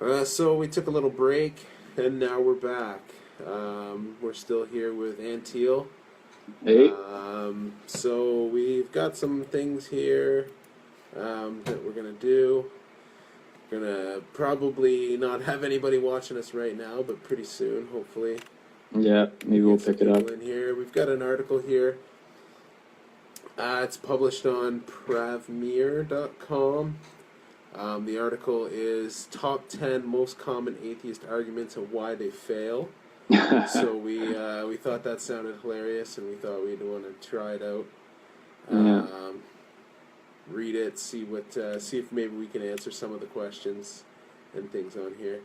So we took a little break, and now we're back. We're still here with Anteal. Hey. So we've got some things here that we're gonna do. We're gonna probably not have anybody watching us right now, but pretty soon, hopefully. Yeah, maybe we'll pick it up. In here, we've got an article here. It's published on pravmir.com. The article is Top 10 Most Common Atheist Arguments and Why They Fail. So we thought that sounded hilarious, and we thought we'd want to try it out. Read it, see if maybe we can answer some of the questions and things on here.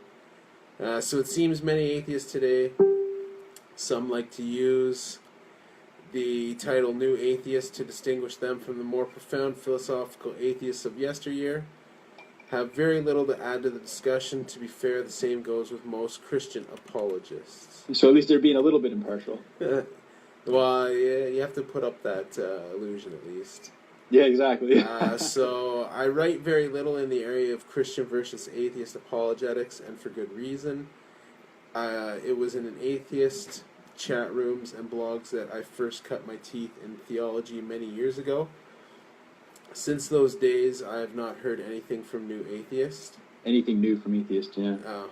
So it seems many atheists today, some like to use the title New Atheist to distinguish them from the more profound philosophical atheists of yesteryear, have very little to add to the discussion. To be fair, the same goes with most Christian apologists. So at least they're being a little bit impartial. Well, yeah, you have to put up that illusion at least. Yeah, exactly. So I write very little in the area of Christian versus atheist apologetics, and for good reason. It was in an atheist chat rooms and blogs that I first cut my teeth in theology many years ago. Since those days, I have not heard anything from New Atheist. Anything new from Atheist, yeah. Oh.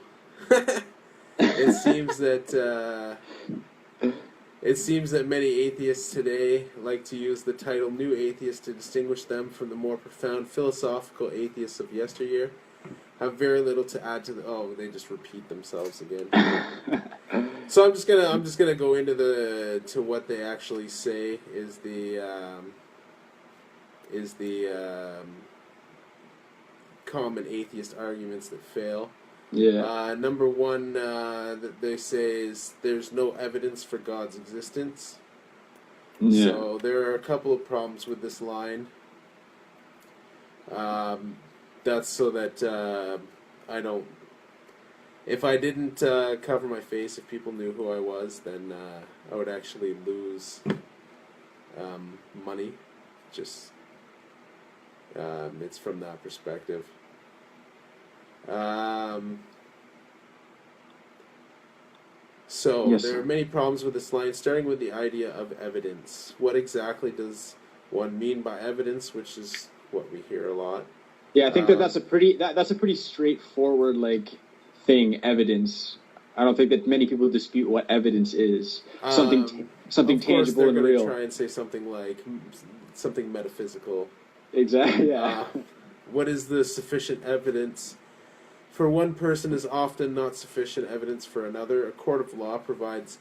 It seems that many atheists today like to use the title New Atheist to distinguish them from the more profound philosophical atheists of yesteryear. Have very little to add to the. Oh, they just repeat themselves again. So I'm just gonna go into to what they actually say is the common atheist arguments that fail. Yeah. Number one that they say is there's no evidence for God's existence. Yeah. So there are a couple of problems with this line. That's so that I don't. If I didn't cover my face, if people knew who I was, then I would actually lose money. Just it's from that perspective. So yes, there are many problems with this line, starting with the idea of evidence. What exactly does one mean by evidence, which is what we hear a lot? Yeah, I think that's a pretty straightforward thing. Evidence. I don't think that many people dispute what evidence is. Something tangible and real. Try and say something like something metaphysical. Exactly. Yeah. What is the sufficient evidence? For one person is often not sufficient evidence for another. A court of law provides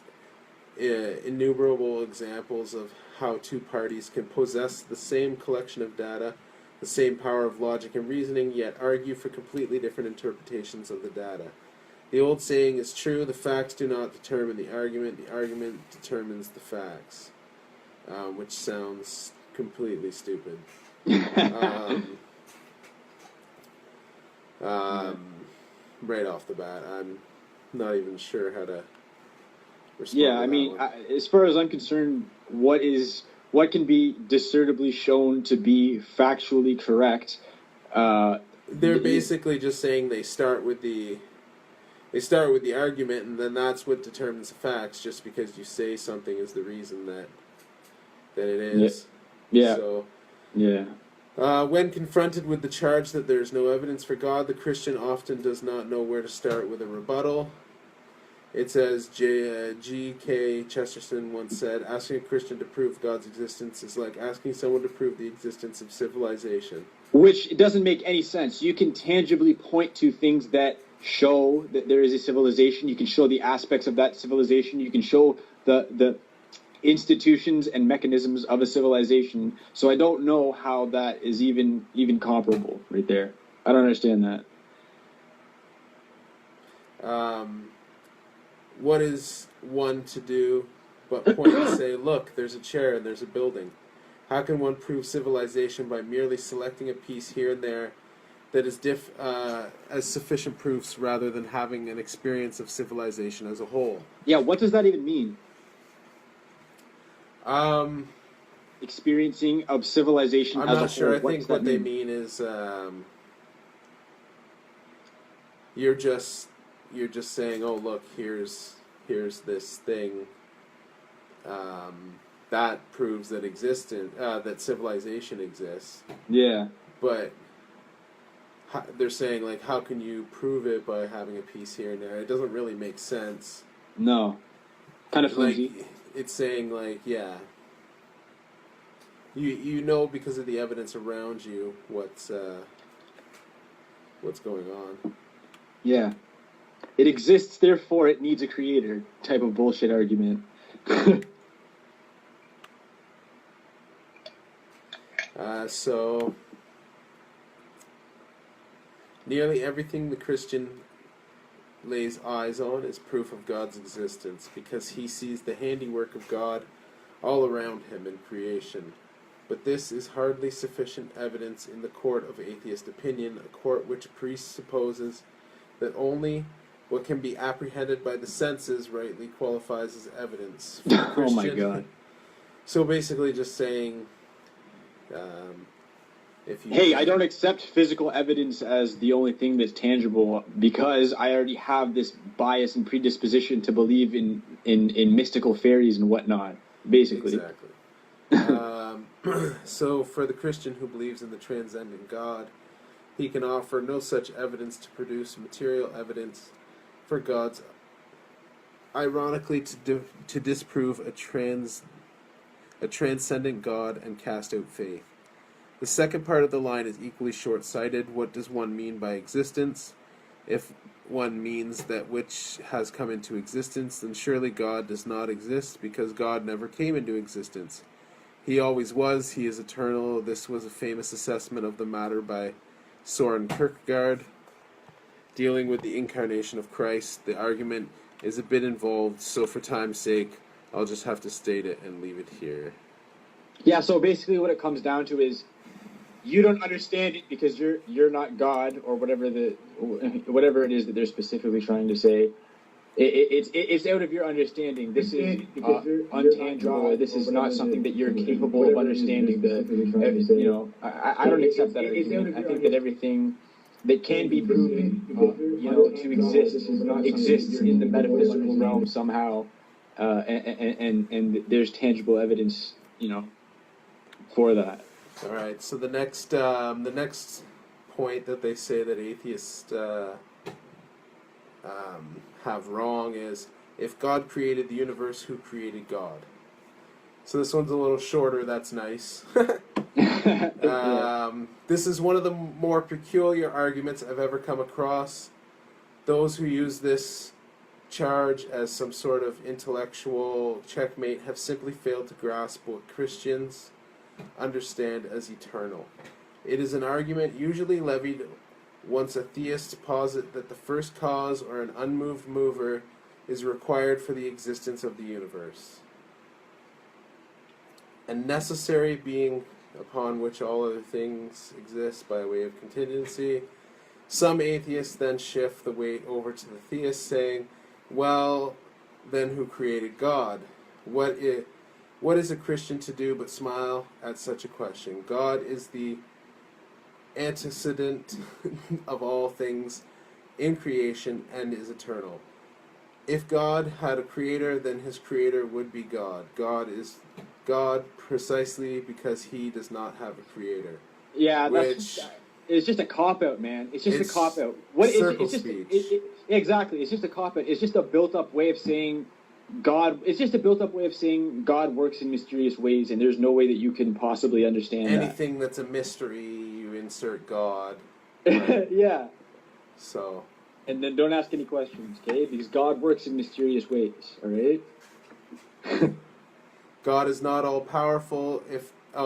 innumerable examples of how two parties can possess the same collection of data, the same power of logic and reasoning, yet argue for completely different interpretations of the data. The old saying is true: the facts do not determine the argument determines the facts, which sounds completely stupid. Right off the bat, I'm not even sure how to respond. Yeah, I mean, as far as I'm concerned, what can be discernibly shown to be factually correct? They're basically just saying they start with the argument, and then that's what determines the facts. Just because you say something is the reason that it is. Yeah. So, yeah. When confronted with the charge that there is no evidence for God, the Christian often does not know where to start with a rebuttal. It's as G.K. Chesterton once said, asking a Christian to prove God's existence is like asking someone to prove the existence of civilization. Which doesn't make any sense. You can tangibly point to things that show that there is a civilization. You can show the aspects of that civilization. You can show the institutions and mechanisms of a civilization. So I don't know how that is even comparable right there. I don't understand that. What is one to do but point and say, look, there's a chair and there's a building? How can one prove civilization by merely selecting a piece here and there that is as sufficient proofs rather than having an experience of civilization as a whole? Yeah, what does that even mean? Experiencing of civilization as a whole. I'm not sure. I think what they mean is you're just saying, oh look, here's this thing that proves that that civilization exists. Yeah. But they're saying, like, how can you prove it by having a piece here and there? It doesn't really make sense. No. Kind of flimsy. Like, it's saying, like, yeah, you know because of the evidence around you what's going on. Yeah. It exists, therefore it needs a creator type of bullshit argument. So, nearly everything the Christian lays eyes on is proof of God's existence, because he sees the handiwork of God all around him in creation. But this is hardly sufficient evidence in the court of atheist opinion, a court which presupposes that only what can be apprehended by the senses rightly qualifies as evidence. Oh my God. So basically just saying, hey, I don't accept physical evidence as the only thing that's tangible because I already have this bias and predisposition to believe in mystical fairies and whatnot, basically. Exactly. So for the Christian who believes in the transcendent God, he can offer no such evidence to produce material evidence for God's, ironically, to disprove a transcendent God and cast out faith. The second part of the line is equally short-sighted. What does one mean by existence? If one means that which has come into existence, then surely God does not exist, because God never came into existence. He always was, he is eternal. This was a famous assessment of the matter by Soren Kierkegaard, dealing with the incarnation of Christ. The argument is a bit involved, so for time's sake, I'll just have to state it and leave it here. Yeah, so basically what it comes down to is you don't understand it because you're not God, or whatever it is that they're specifically trying to say. It's out of your understanding. This is untangible. This is not something that you're capable of understanding. I don't accept that argument. I think that everything that can be proven, to exist, exists in the metaphysical realm somehow, and there's tangible evidence, for that. All right. So the next point that they say that atheists have wrong is, if God created the universe, who created God? So this one's a little shorter. That's nice. This is one of the more peculiar arguments I've ever come across. Those who use this charge as some sort of intellectual checkmate have simply failed to grasp what Christians understand as eternal. It is an argument usually levied once a theist posit that the first cause, or an unmoved mover, is required for the existence of the universe, a necessary being upon which all other things exist by way of contingency. Some atheists then shift the weight over to the theist, saying, well, then who created God? What is a Christian to do but smile at such a question? God is the antecedent of all things in creation and is eternal. If God had a creator, then his creator would be God. God is God precisely because he does not have a creator. Yeah, it's just a cop-out, man. It's just a cop-out. Exactly. It's just a cop-out. It's just a built-up way of saying God. It's just a built-up way of saying God works in mysterious ways, and there's no way that you can possibly understand anything that's a mystery. You insert God. Right? Yeah. So. And then don't ask any questions, okay? Because God works in mysterious ways. All right. God is not all powerful.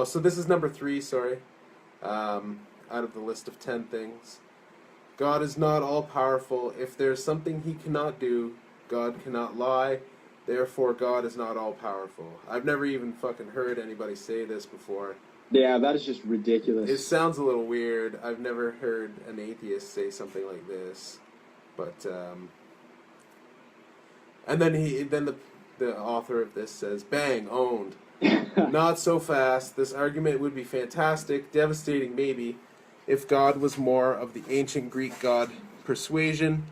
So this is number 3. Sorry. Out of the list of 10 things. God is not all powerful. If there's something he cannot do, God cannot lie. Therefore, God is not all powerful. I've never even fucking heard anybody say this before. Yeah, that is just ridiculous. It sounds a little weird. I've never heard an atheist say something like this. But, and then the author of this says, bang, owned. Not so fast. This argument would be fantastic, devastating maybe, if God was more of the ancient Greek god persuasion,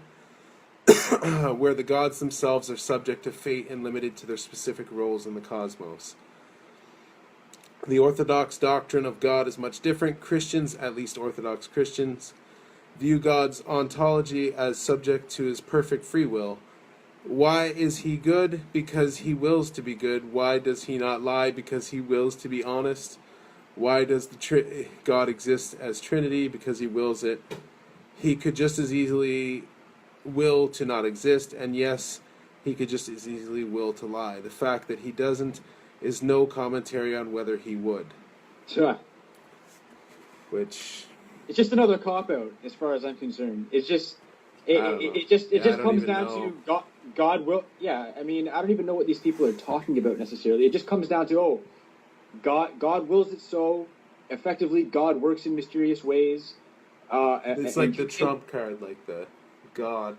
where the gods themselves are subject to fate and limited to their specific roles in the cosmos. The Orthodox doctrine of God is much different. Christians, at least Orthodox Christians, view God's ontology as subject to his perfect free will. Why is he good? Because he wills to be good. Why does he not lie? Because he wills to be honest. Why does God exist as Trinity? Because he wills it. He could just as easily will to not exist, and yes, he could just as easily will to lie. The fact that he doesn't is no commentary on whether he would. Sure. Which... It's just another cop-out, as far as I'm concerned. It's just... It just comes down to God will... Yeah, I mean, I don't even know what these people are talking about necessarily. It just comes down to, God wills it so. Effectively, God works in mysterious ways. It's like the Trump card, like the God.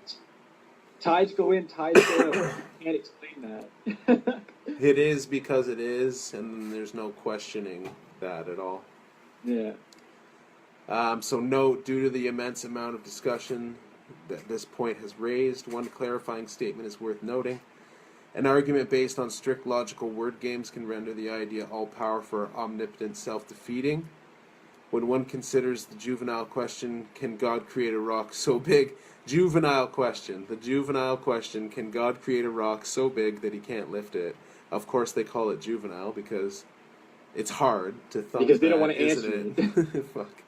Tides go in, tides go out. You can't explain that. It is because it is, and there's no questioning that at all. Yeah. So note, due to the immense amount of discussion that this point has raised, one clarifying statement is worth noting. An argument based on strict logical word games can render the idea all-powerful or omnipotent self-defeating. When one considers the juvenile question, can God create a rock so big? The juvenile question, can God create a rock so big that he can't lift it? Of course they call it juvenile because it's hard to thump because they that, don't want to isn't answer it? Fuck.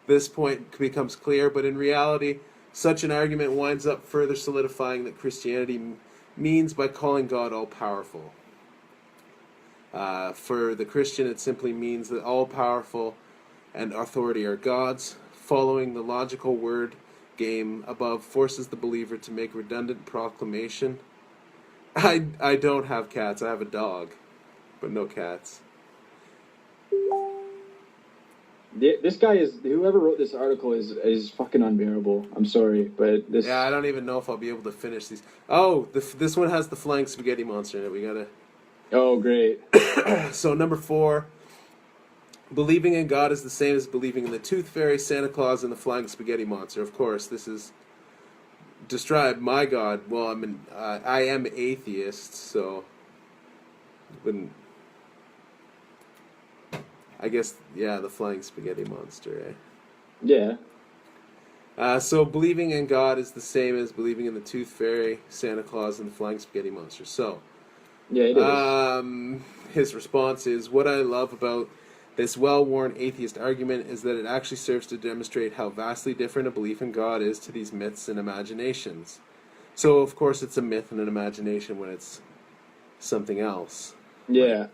This point becomes clear, but in reality, such an argument winds up further solidifying that Christianity means by calling God all-powerful. For the Christian, it simply means that all-powerful and authority are God's. Following the logical word game above forces the believer to make redundant proclamation. I don't have cats. I have a dog, but no cats. This guy is... Whoever wrote this article is fucking unbearable. I'm sorry, but this... Yeah, I don't even know if I'll be able to finish these. Oh, this one has the flying spaghetti monster in it. We gotta... Oh, great. So, number 4. Believing in God is the same as believing in the Tooth Fairy, Santa Claus, and the Flying Spaghetti Monster. Of course, this is describe my God. Well, I am atheist, so wouldn't. I guess, yeah, the Flying Spaghetti Monster. Eh? Yeah. So believing in God is the same as believing in the Tooth Fairy, Santa Claus, and the Flying Spaghetti Monster. So, yeah, it is. His response is, what I love about this well-worn atheist argument is that it actually serves to demonstrate how vastly different a belief in God is to these myths and imaginations. So, of course, it's a myth and an imagination when it's something else. Yeah.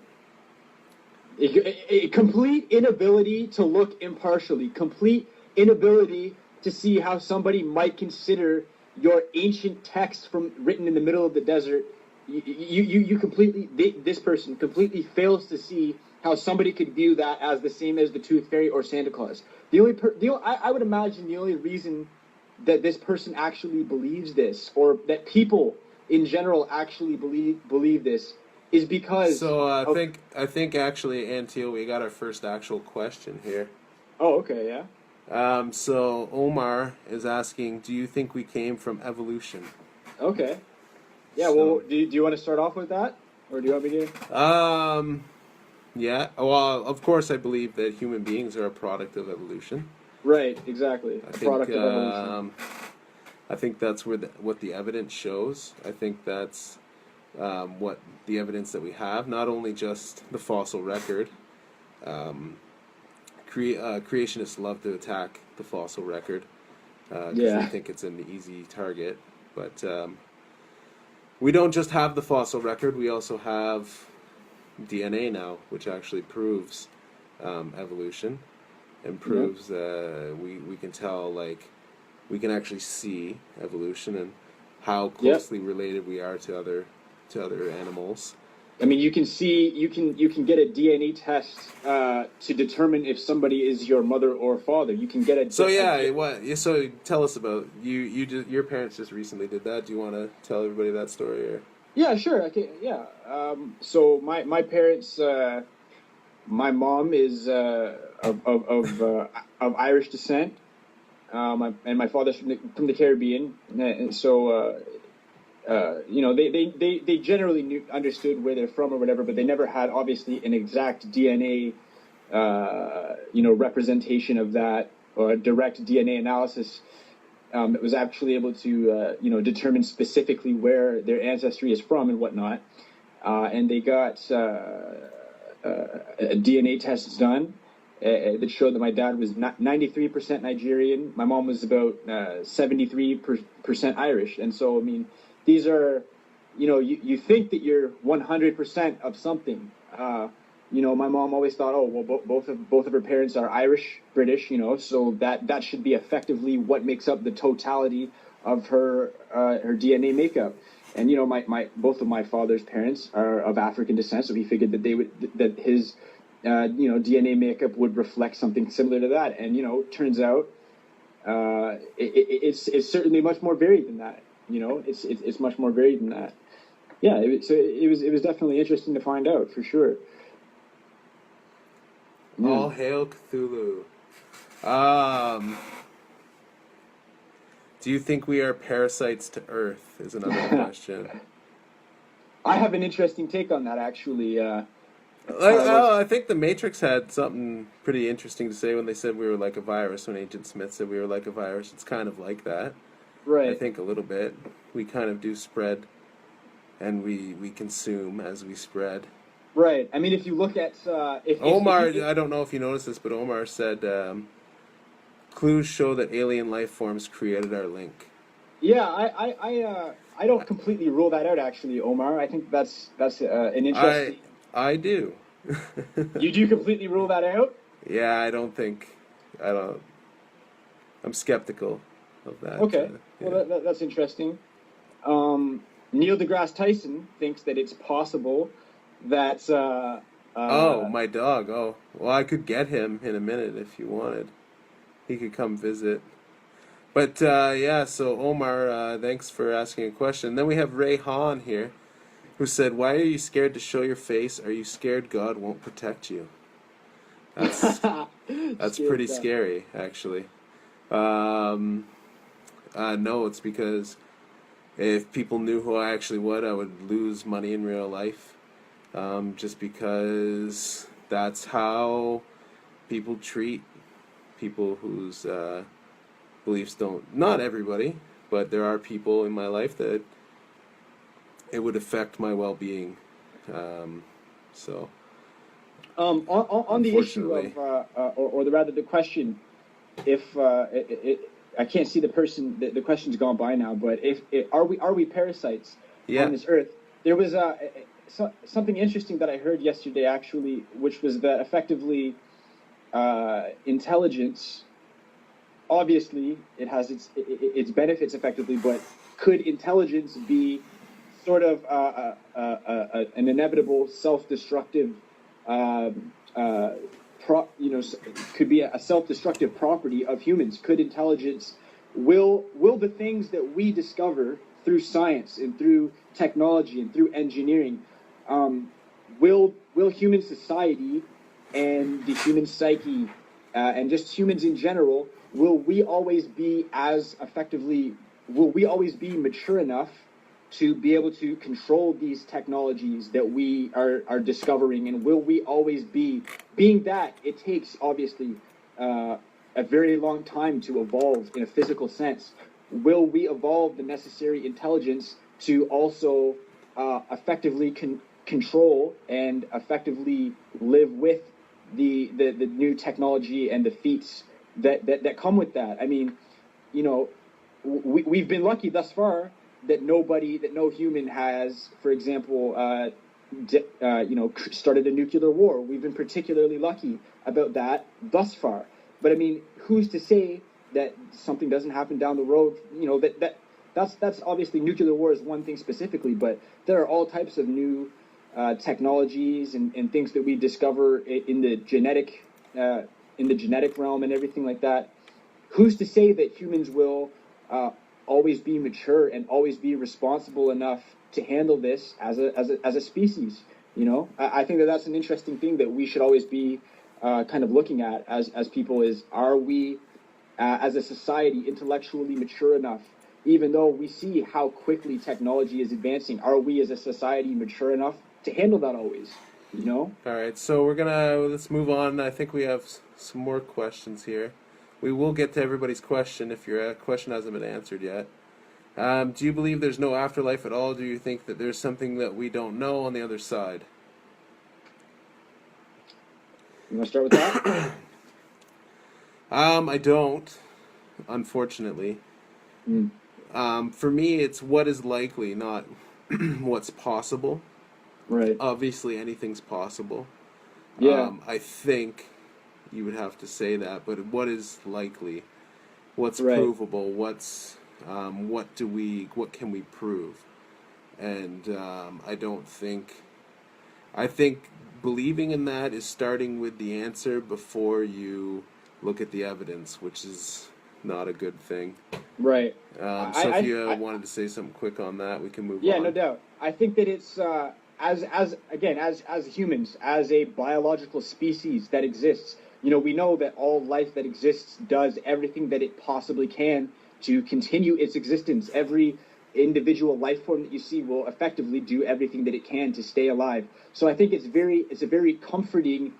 A complete inability to look impartially. Complete inability to see how somebody might consider your ancient text written in the middle of the desert. You completely... This person completely fails to see how somebody could view that as the same as the Tooth Fairy or Santa Claus. I would imagine the only reason that this person actually believes this, or that people in general actually believe this, is because... So I think actually, Antil, we got our first actual question here. Oh, okay, yeah. So Omar is asking, do you think we came from evolution? Okay. Yeah, well, do you want to start off with that? Or do you want me to? Yeah, well, of course I believe that human beings are a product of evolution. Right, exactly. Product of evolution. I think that's what the evidence shows. I think that's what the evidence that we have, not only just the fossil record. Creationists love to attack the fossil record because they think it's an easy target. But we don't just have the fossil record, we also have DNA now, which actually proves evolution and proves we can tell, like, we can actually see evolution and how closely related we are to other animals. I mean, you can get a DNA test to determine if somebody is your mother or father. You can get a... So tell us about your parents just recently did that. Do you want to tell everybody that story? Or? Yeah, sure. I can. Yeah. So my parents, my mom is of Irish descent. and my father's from the Caribbean, and so they generally understood where they're from or whatever, but they never had obviously an exact DNA representation of that, or a direct DNA analysis that was actually able to determine specifically where their ancestry is from and whatnot. And they got DNA tests done that showed that my dad was 93% Nigerian. My mom was about 73% Irish. And so, I mean, these are, you think that you're 100% of something. My mom always thought, oh, well, both of her parents are Irish, British, so that should be effectively what makes up the totality of her DNA makeup. And both of my father's parents are of African descent, so he figured that his DNA makeup would reflect something similar to that. And turns out it's certainly much more varied than that. It's much more varied than that. Yeah, it was definitely interesting to find out, for sure. All hail Cthulhu. Do you think we are parasites to Earth, is another question. I have an interesting take on that, actually. I think the Matrix had something pretty interesting to say when they said we were like a virus, when Agent Smith said we were like a virus. It's kind of like that. Right. I think a little bit. We kind of do spread, and we consume as we spread. Right. I mean, if you look at... Omar, I don't know if you noticed this, but Omar said... clues show that alien life forms created our link. Yeah, I don't completely rule that out, actually, Omar. I think that's an interesting... I do. You do completely rule that out? Yeah, I'm skeptical of that. Okay, yeah. Well, that's interesting. Neil deGrasse Tyson thinks that it's possible that... my dog. Oh, well, I could get him in a minute if you wanted. He could come visit. But, so Omar, thanks for asking a question. Then we have Ray Hahn here, who said, why are you scared to show your face? Are you scared God won't protect you? That's pretty scary, actually. No, it's because if people knew who I actually was, I would lose money in real life. Just because that's how people treat people whose beliefs don't... Not everybody, but there are people in my life that it would affect my well-being. On the issue of, or rather the question, if I can't see the person, the question's gone by now, but are we parasites on this earth? There was something interesting that I heard yesterday, actually, which was that effectively intelligence, obviously, it has its benefits effectively, but could intelligence be sort of an inevitable self-destructive, could be a self-destructive property of humans? Could intelligence, will the things that we discover through science and through technology and through engineering, will human society and the human psyche and just humans in general, will we always be mature enough to be able to control these technologies that we are discovering? And will we always be, being that it takes obviously a very long time to evolve in a physical sense, will we evolve the necessary intelligence to also effectively control and effectively live with the new technology and the feats that come with that? I mean, we've been lucky thus far that no human has, for example, started a nuclear war. We've been particularly lucky about that thus far. But I mean, who's to say that something doesn't happen down the road? That's obviously, nuclear war is one thing specifically, but there are all types of new technologies and things that we discover in the genetic realm and everything like that. Who's to say that humans will always be mature and always be responsible enough to handle this as a species? I think that's an interesting thing that we should always be kind of looking at as people, is, are we as a society, intellectually mature enough? Even though we see how quickly technology is advancing, are we as a society mature enough to handle that always? You know? All right, so let's move on. I think we have some more questions here. We will get to everybody's question if your question hasn't been answered yet. Do you believe there's no afterlife at all? Do you think that there's something that we don't know on the other side? You want to start with that? I don't, unfortunately. For me, it's what is likely, not what's possible. Right. Obviously, anything's possible. Yeah. I think you would have to say that, but what is likely? What's Right. provable? What can we prove? And I think believing in that is starting with the answer before you look at the evidence, which is not a good thing. Right. So if you wanted to say something quick on that, we can move on. Yeah, no doubt. I think that it's as humans, as a biological species that exists, we know that all life that exists does everything that it possibly can to continue its existence. Every individual life form that you see will effectively do everything that it can to stay alive. So I think it's a very comforting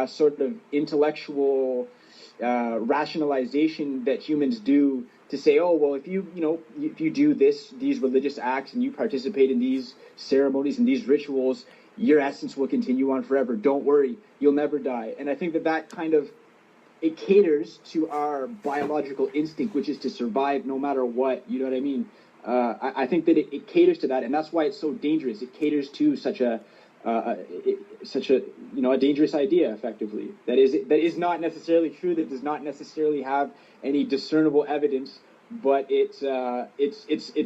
sort of intellectual rationalization that humans do to say, oh, well, if you do these religious acts and you participate in these ceremonies and these rituals, your essence will continue on forever. Don't worry, you'll never die. And I think that kind of, it caters to our biological instinct, which is to survive no matter what. You know what I mean? I think that it caters to that, and that's why it's so dangerous. It caters to such a dangerous idea, effectively, that is not necessarily true, that does not necessarily have any discernible evidence, but it's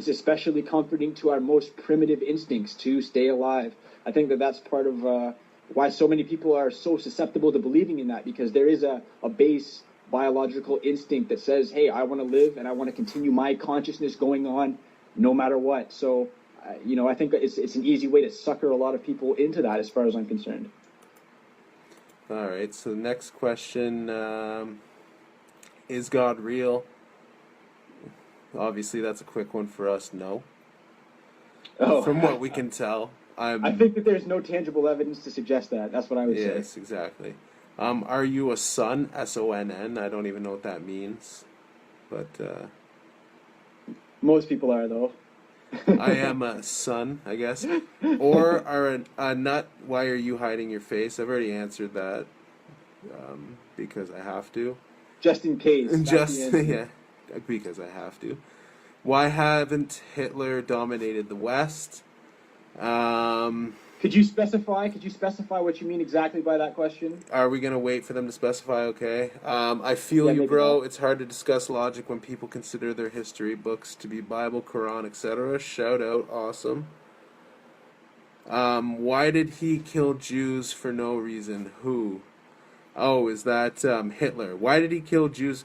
especially comforting to our most primitive instincts to stay alive. I think that's part of why so many people are so susceptible to believing in that, because there is a base biological instinct that says, hey, I want to live and I want to continue my consciousness going on no matter what. So I think it's an easy way to sucker a lot of people into that, as far as I'm concerned. All right, so the next question, is God real? Obviously, that's a quick one for us, no. Oh. From what we can tell. I think that there's no tangible evidence to suggest that. That's what I would say. Yes, exactly. Are you a son? S-O-N-N. I don't even know what that means. But most people are, though. I am a son, I guess. Or are a nut, why are you hiding your face? I've already answered that because I have to. Just in case. Yeah, because I have to. Why haven't Hitler dominated the West? Could you specify what you mean exactly by that question? Are we going to wait for them to specify? Okay. I feel you, bro. It's hard to discuss logic when people consider their history books to be Bible, Quran, etc. Shout out. Awesome. Why did he kill Jews for no reason? Who? Oh, is that Hitler? Why did he kill Jews?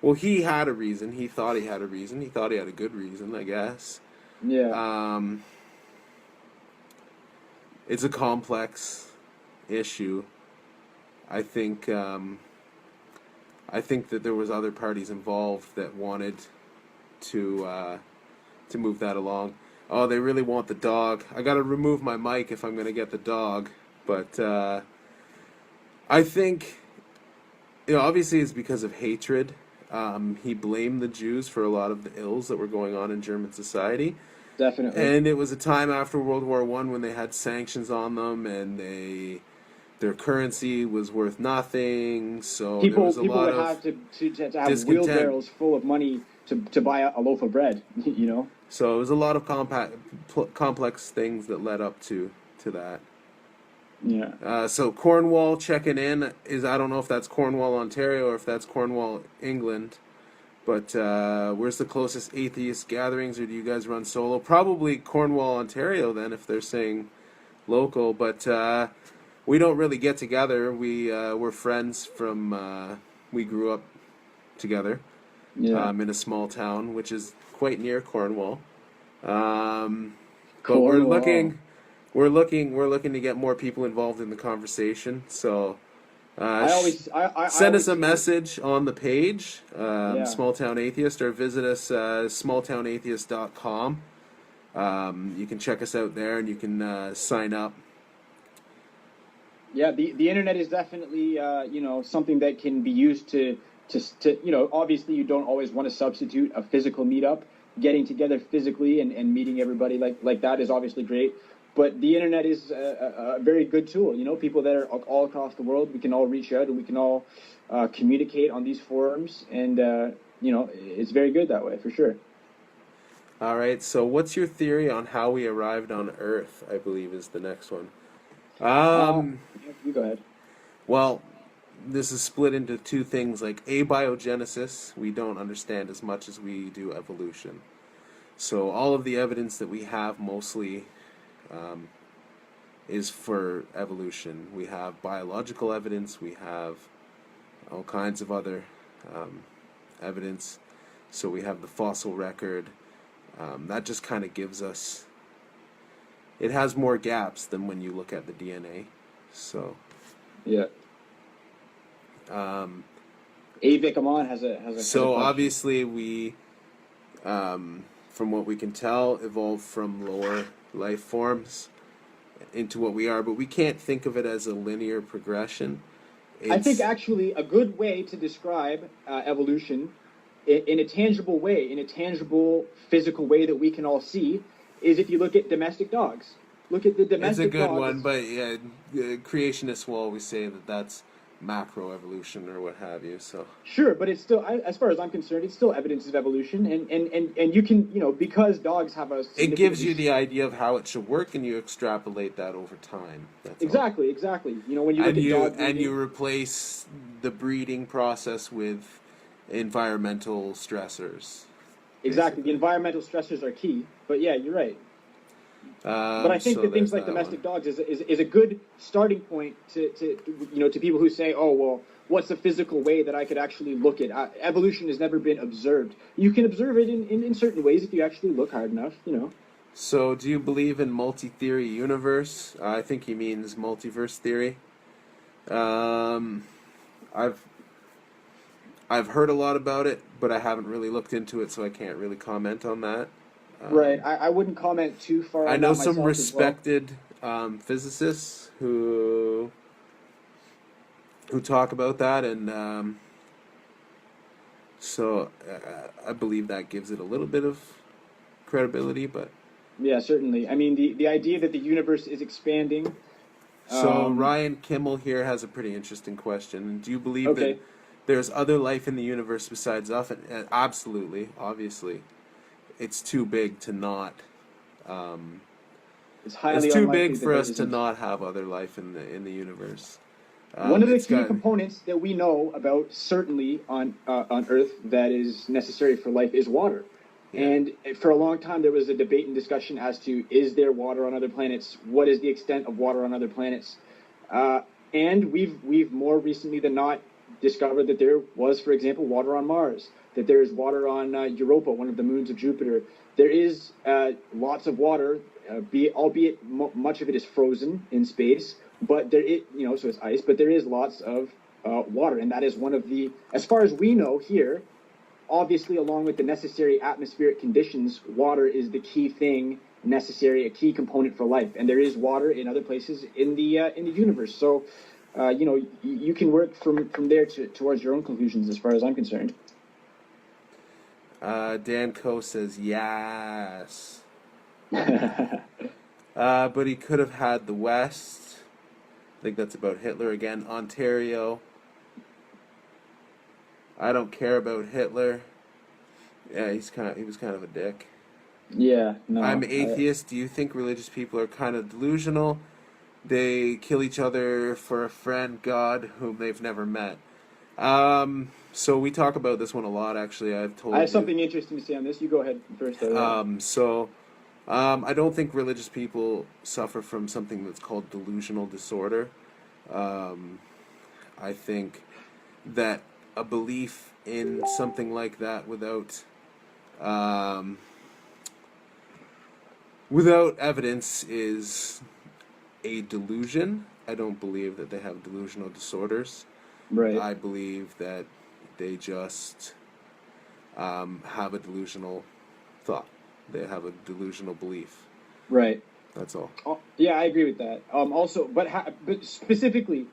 Well, he had a reason. He thought he had a reason. He thought he had a good reason, I guess. Yeah. It's a complex issue. I think that there was other parties involved that wanted to move that along. Oh, they really want the dog. I got to remove my mic if I'm going to get the dog. But I think, obviously it's because of hatred. He blamed the Jews for a lot of the ills that were going on in German society. Definitely. And it was a time after World War I when they had sanctions on them, and their currency was worth nothing. So there was a lot of to have wheelbarrows full of money to buy a loaf of bread. So it was a lot of complex things that led up to that. Yeah. So Cornwall checking in I don't know if that's Cornwall, Ontario, or if that's Cornwall, England. But where's the closest atheist gatherings, or do you guys run solo? Probably Cornwall, Ontario, then, if they're saying local. But we don't really get together. We're friends from... we grew up together in a small town, which is quite near Cornwall. But we're looking to get more people involved in the conversation. So Send always us a think, message on the page, yeah. Small Town Atheist, or visit us smalltownatheist.com. You can check us out there, and you can sign up. Yeah, the internet is definitely something that can be used to obviously you don't always want to substitute a physical meetup. Getting together physically and meeting everybody like that is obviously great. But the internet is a very good tool. People that are all across the world, we can all reach out and we can all communicate on these forums, and it's very good that way for sure. All right, so what's your theory on how we arrived on Earth, I believe is the next one. Uh, Um, you go ahead. well, this is split into two things, like abiogenesis, we don't understand as much as we do evolution. So all of the evidence that we have mostly is for evolution. We have biological evidence, we have all kinds of other evidence. So we have the fossil record. That just kind of gives us... It has more gaps than when you look at the DNA. So... Yeah. Avik Aman has a So question. obviously we, from what we can tell, evolved from lower life forms into what we are, but we can't think of it as a linear progression. I think actually a good way to describe evolution in a tangible way, in a tangible physical way that we can all see, is if you look at domestic dogs. Look at the domestic It's a good dogs. one, but yeah, creationists will always say that that's macroevolution or what have you. So Sure, but it's still, as far as I'm concerned, it's still evidence of evolution, and you can, because dogs have a it gives you the idea of how it should work, and you extrapolate that over time. That's exactly. When you look at dog breeding, and you replace the breeding process with environmental stressors. exactly, the environmental stressors are key. But yeah, you're right. But I think So that things there's like that domestic one. dogs is a good starting point to people who say, oh well, what's the physical way that I could actually look at evolution has never been observed. You can observe it in certain ways if you actually look hard enough. So do you believe in multi-theory universe? I think he means multiverse theory. Um, I've heard a lot about it, but I haven't really looked into it, so I can't really comment on that. Right. I wouldn't comment too far I on know that some myself as well. respected physicists who talk about that, and so I believe that gives it a little bit of credibility. But Yeah, certainly. I mean, the idea that the universe is expanding. so Ryan Kimmel here has a pretty interesting question. Do you believe that Okay. there's other life in the universe besides us? Absolutely, obviously. It's too big to not. It's It's highly too big unlikely that for there us to isn't. not have other life in the universe. One of the It's key got components that we know about, certainly on Earth, that is necessary for life is water. yeah. And for a long time, there was a debate and discussion as to, is there water on other planets? What is the extent of water on other planets? And we've more recently than not discovered that there was, for example, water on Mars. That there is water on Europa, one of the moons of Jupiter. There is lots of water, albeit much of it is frozen in space. But so it's ice. But there is lots of water, and that is one of the, as far as we know here, obviously, along with the necessary atmospheric conditions, water is the key thing necessary, a key component for life. And there is water in other places in the universe. So, you can work from there towards your own conclusions, as far as I'm concerned. Dan Coe says yes. But he could have had the West. I think that's about Hitler again. Ontario. I don't care about Hitler. Yeah, he was kind of a dick. Yeah, no. I'm atheist. Do you think religious people are kind of delusional? They kill each other for a friend, God, whom they've never met. So we talk about this one a lot, actually. I have something interesting to say on this. You go ahead first. I don't think religious people suffer from something that's called delusional disorder. I think that a belief in something like that without evidence is a delusion. I don't believe that they have delusional disorders. Right. I believe that they just have a delusional thought. They have a delusional belief. Right. That's all. Yeah, I agree with that. Also, but specifically,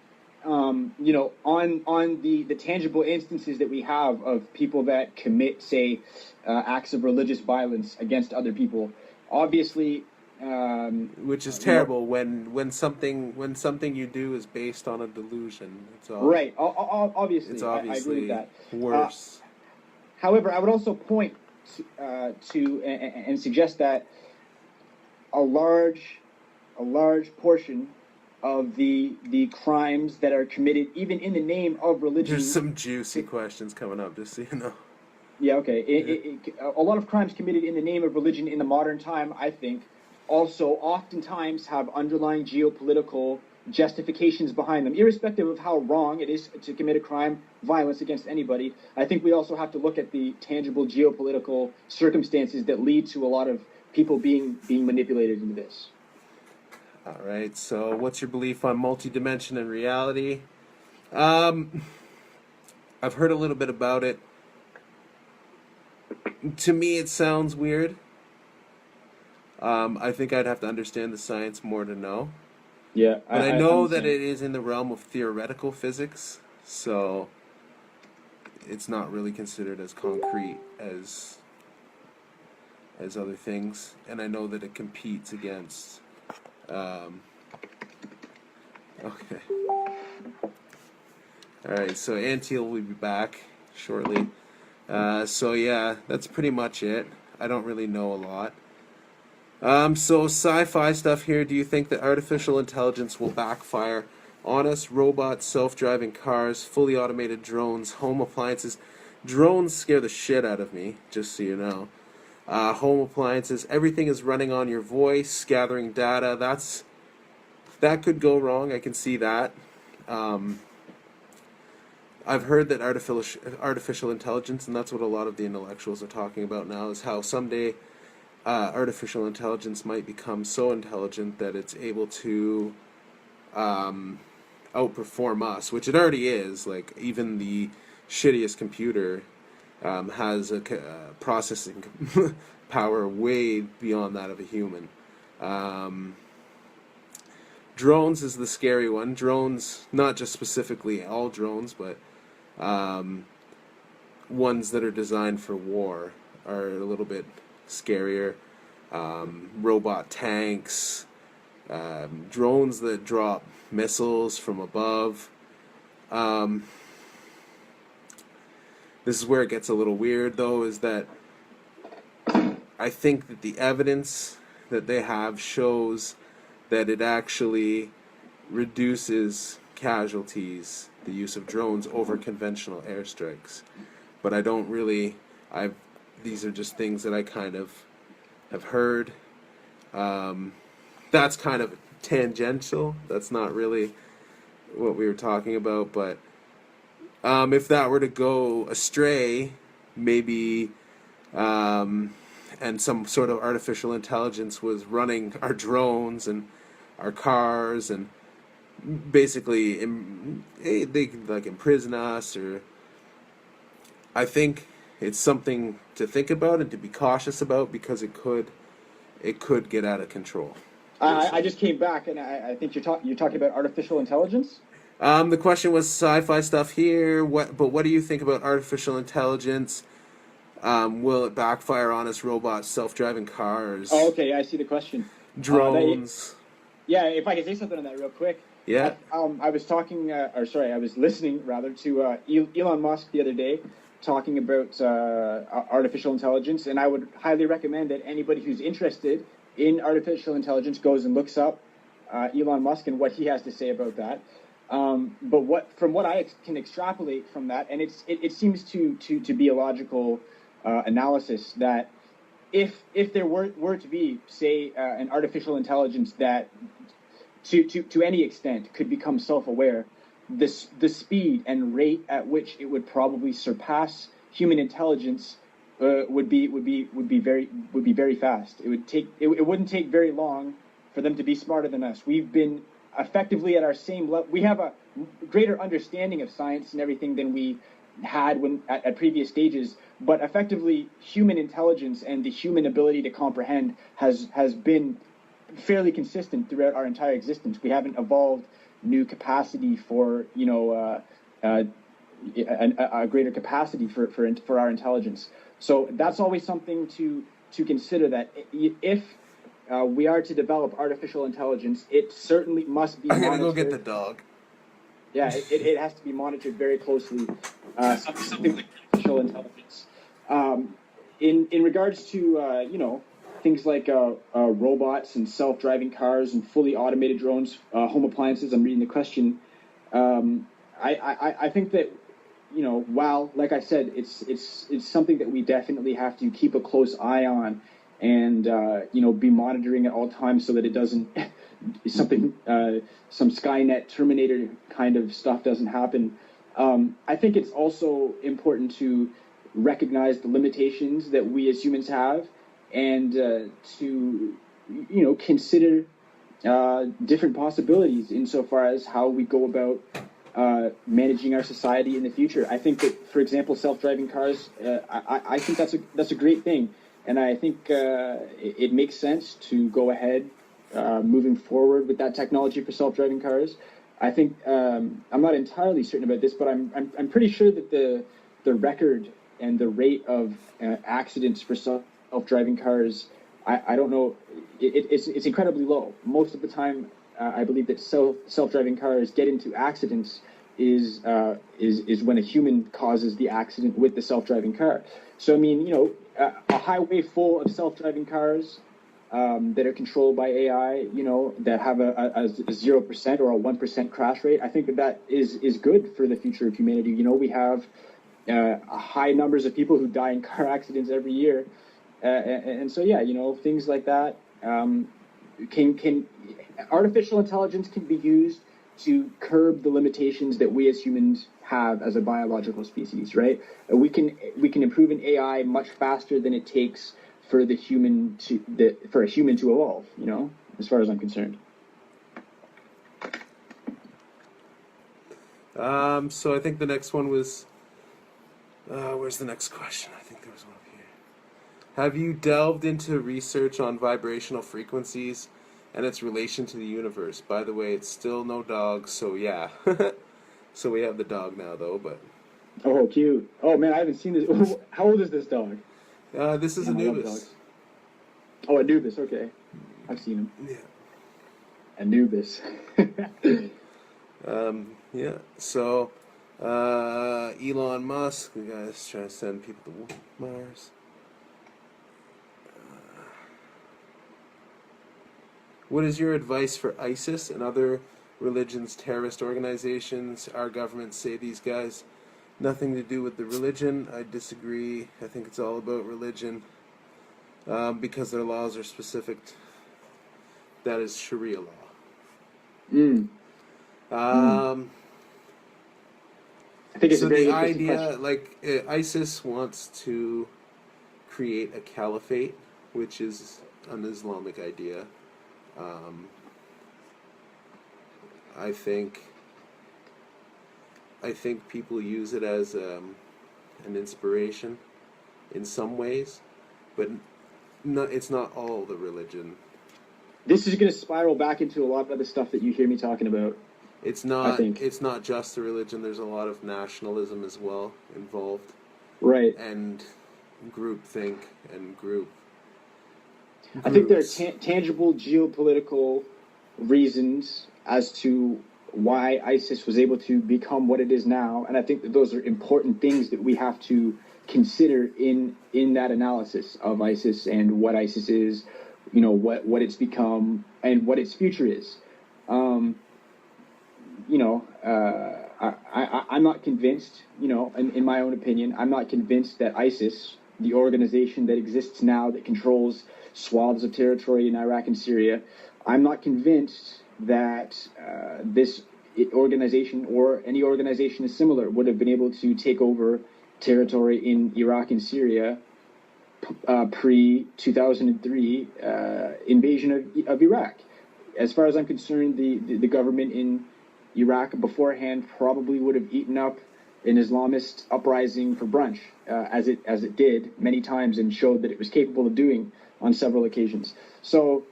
on the tangible instances that we have of people that commit, say, acts of religious violence against other people, obviously, which is terrible when something you do is based on a delusion. It's all right. Obviously, it's I agree with obviously that. worse. However, I would also point to and suggest that a large portion of the crimes that are committed, even in the name of religion. There's some juicy questions coming up, just so you know. Yeah, okay. A lot of crimes committed in the name of religion in the modern time, I think, also oftentimes have underlying geopolitical justifications behind them, irrespective of how wrong it is to commit a crime, violence against anybody. I think we also have to look at the tangible geopolitical circumstances that lead to a lot of people being manipulated into this. All right, so what's your belief on multidimension and reality? I've heard a little bit about it. To me, it sounds weird. I think I'd have to understand the science more to know. Yeah, but I know that it is in the realm of theoretical physics, so it's not really considered as concrete as other things. And I know that it competes against. Okay. All right. So Antiel will be back shortly. So yeah, that's pretty much it. I don't really know a lot. So sci-fi stuff here. Do you think that artificial intelligence will backfire on us? Robots, self-driving cars, fully automated drones, home appliances. Drones scare the shit out of me, just so you know. Home appliances, everything is running on your voice, gathering data. That could go wrong. I can see that. I've heard that artificial intelligence, and that's what a lot of the intellectuals are talking about now, is how someday artificial intelligence might become so intelligent that it's able to outperform us, which it already is. Like, even the shittiest computer has a processing power way beyond that of a human. Drones is the scary one. Drones, not just specifically all drones, but ones that are designed for war are a little bit scarier. Robot tanks, drones that drop missiles from above. This is where it gets a little weird, though, is that I think that the evidence that they have shows that it actually reduces casualties, the use of drones over conventional airstrikes. But I don't really, these are just things that I kind of have heard. That's kind of tangential. That's not really what we were talking about, but if that were to go astray, maybe, and some sort of artificial intelligence was running our drones and our cars, and basically they could like imprison us, or I think it's something to think about and to be cautious about, because it could get out of control. I just came back, and I think you're talking about artificial intelligence. The question was sci-fi stuff here. What do you think about artificial intelligence? Will it backfire on us? Robots, self-driving cars. Oh, okay. I see the question. Drones. Yeah, if I could say something on that real quick. Yeah. I was talking, I was listening rather to Elon Musk the other day, talking about artificial intelligence, and I would highly recommend that anybody who's interested in artificial intelligence goes and looks up Elon Musk and what he has to say about that. But from what I can extrapolate from that, and it seems to be a logical analysis, that if there were to be, say, an artificial intelligence that to any extent could become self-aware, the speed and rate at which it would probably surpass human intelligence would be very fast. It wouldn't take very long for them to be smarter than us. We've been effectively at our same level. We have a greater understanding of science and everything than we had when at previous stages. But effectively, human intelligence and the human ability to comprehend has been fairly consistent throughout our entire existence. We haven't evolved new capacity for a greater capacity for our intelligence. So that's always something to consider, that if we are to develop artificial intelligence, it certainly must be monitored. I'm gonna go get the dog. Yeah, it has to be monitored very closely. Something like artificial intelligence. In regards to things like robots and self-driving cars and fully automated drones, home appliances. I'm reading the question. I think that while, like I said, it's something that we definitely have to keep a close eye on, and be monitoring at all times so that it doesn't some Skynet Terminator kind of stuff doesn't happen. I think it's also important to recognize the limitations that we as humans have, and to consider different possibilities insofar as how we go about managing our society in the future. I think that, for example, self-driving cars, I think that's a great thing, and I think it makes sense to go ahead moving forward with that technology for self-driving cars. I think I'm not entirely certain about this, but I'm pretty sure that the record and the rate of accidents for self-driving cars, I don't know, it's incredibly low. Most of the time, I believe that self-driving cars get into accidents is when a human causes the accident with the self-driving car. So I mean, a highway full of self-driving cars that are controlled by AI, that have a 0% or a 1% crash rate, I think that is good for the future of humanity. We have high numbers of people who die in car accidents every year, and so things like that can artificial intelligence can be used to curb the limitations that we as humans have as a biological species, right? We can improve an AI much faster than it takes for a human to evolve, as far as I'm concerned. So I think the next one was, where's the next question? I think there was one up here. Have you delved into research on vibrational frequencies and its relation to the universe? By the way, it's still no dog, so yeah. So we have the dog now, though, but... Oh, cute. Oh, man, I haven't seen this. How old is this dog? This is Anubis. Oh, Anubis, okay. I've seen him. Yeah. Anubis. Yeah, so Elon Musk, the guy's trying to send people to Mars. What is your advice for ISIS and other religions, terrorist organizations? Our governments say these guys nothing to do with the religion. I disagree. I think it's all about religion, because their laws are specific. That is Sharia law. I think it's so a very the interesting idea, question. ISIS wants to create a caliphate, which is an Islamic idea. I think people use it as an inspiration in some ways, but it's not all the religion. This is going to spiral back into a lot of the stuff that you hear me talking about. It's not just the religion. There's a lot of nationalism as well involved. Right. And groupthink and groups. I think there are tangible geopolitical reasons as to why ISIS was able to become what it is now, and I think that those are important things that we have to consider in that analysis of ISIS and what ISIS is, what it's become and what its future is. I'm not convinced, in my own opinion, I'm not convinced that ISIS, the organization that exists now that controls swaths of territory in Iraq and Syria, I'm not convinced that this organization or any organization is similar would have been able to take over territory in Iraq and Syria pre-2003 invasion of Iraq. as far as I'm concerned, the government in Iraq beforehand probably would have eaten up an Islamist uprising for brunch, as it did many times and showed that it was capable of doing on several occasions. So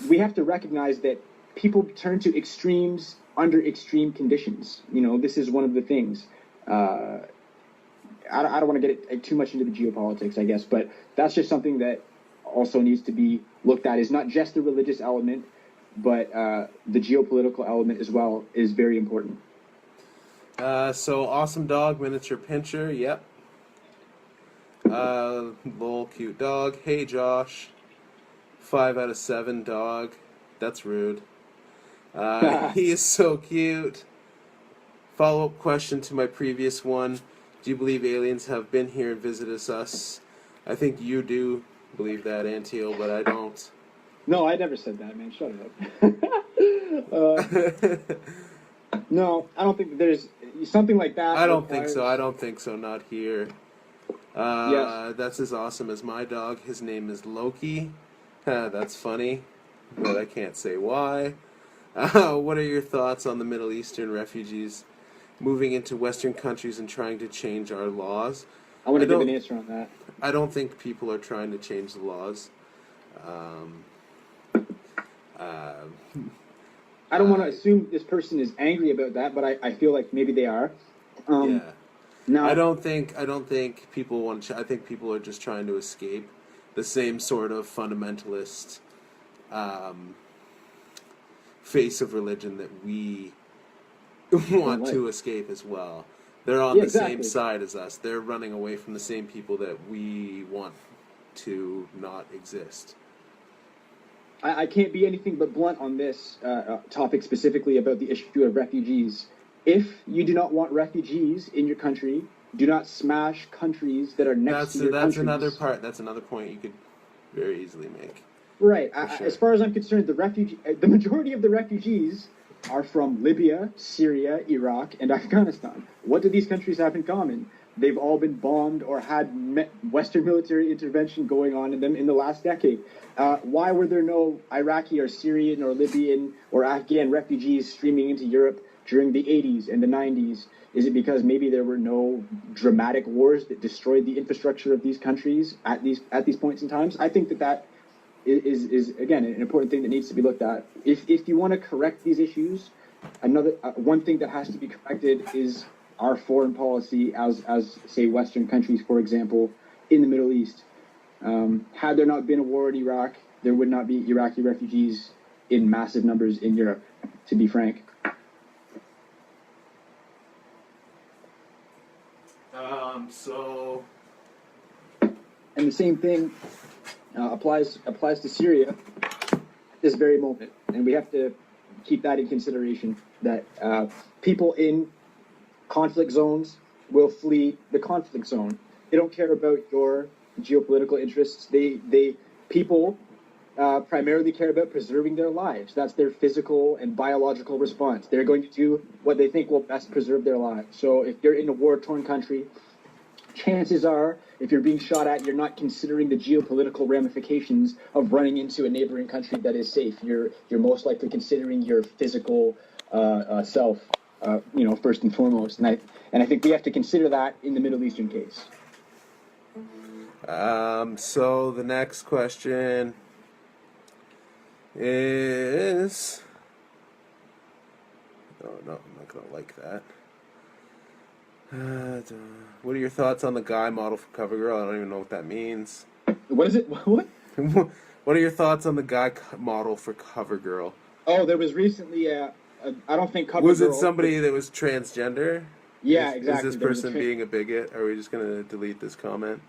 we have to recognize that people turn to extremes under extreme conditions. This is one of the things. I don't want to get too much into the geopolitics, I guess, but that's just something that also needs to be looked at. Is not just the religious element, but the geopolitical element as well is very important. So awesome dog, miniature pincher. Yep. Lol, cute dog. Hey Josh. 5 out of 7 dog. That's rude. He is so cute. Follow-up question to my previous one. Do you believe aliens have been here and visited us? I think you do believe that, Antiel, but I don't. No, I never said that, man. Shut up. No, I don't think there's something like that. I don't think so. I don't think so. Not here. Yes. That's as awesome as my dog. His name is Loki. That's funny, but I can't say why. What are your thoughts on the Middle Eastern refugees moving into Western countries and trying to change our laws? I want to give an answer on that. I don't think people are trying to change the laws. I don't want to assume this person is angry about that, but I feel like maybe they are. Yeah. Now, I don't think people want to. I think people are just trying to escape the same sort of fundamentalist face of religion that we want to escape as well. They're on the same side as us. They're running away from the same people that we want to not exist. I can't be anything but blunt on this topic specifically about the issue of refugees. If you do not want refugees in your country, do not smash countries that are next to your countries. That's another point you could very easily make. Right. Sure. As far as I'm concerned, the majority of the refugees are from Libya, Syria, Iraq, and Afghanistan. What do these countries have in common? They've all been bombed or had Western military intervention going on in them in the last decade. Why were there no Iraqi or Syrian or Libyan or Afghan refugees streaming into Europe during the 80s and the 90s? Is it because maybe there were no dramatic wars that destroyed the infrastructure of these countries at these points in times? I think that is again an important thing that needs to be looked at. If you want to correct these issues, one thing that has to be corrected is our foreign policy as say Western countries, for example, in the Middle East. Had there not been a war in Iraq, there would not be Iraqi refugees in massive numbers in Europe, to be frank. And the same thing applies to Syria at this very moment, and we have to keep that in consideration. That people in conflict zones will flee the conflict zone. They don't care about your geopolitical interests. People primarily care about preserving their lives. That's their physical and biological response. They're going to do what they think will best preserve their lives. So if you're in a war-torn country, chances are, if you're being shot at, you're not considering the geopolitical ramifications of running into a neighboring country that is safe. You're most likely considering your physical self, first and foremost. And I think we have to consider that in the Middle Eastern case. So the next question is... Oh, no, I'm not going to like that. What are your thoughts on the guy model for CoverGirl? I don't even know what that means. What is it? What? What are your thoughts on the guy model for CoverGirl? Oh, there was recently I don't think CoverGirl... Was it somebody that was transgender? Yeah, exactly. Is this person being a bigot? Are we just going to delete this comment?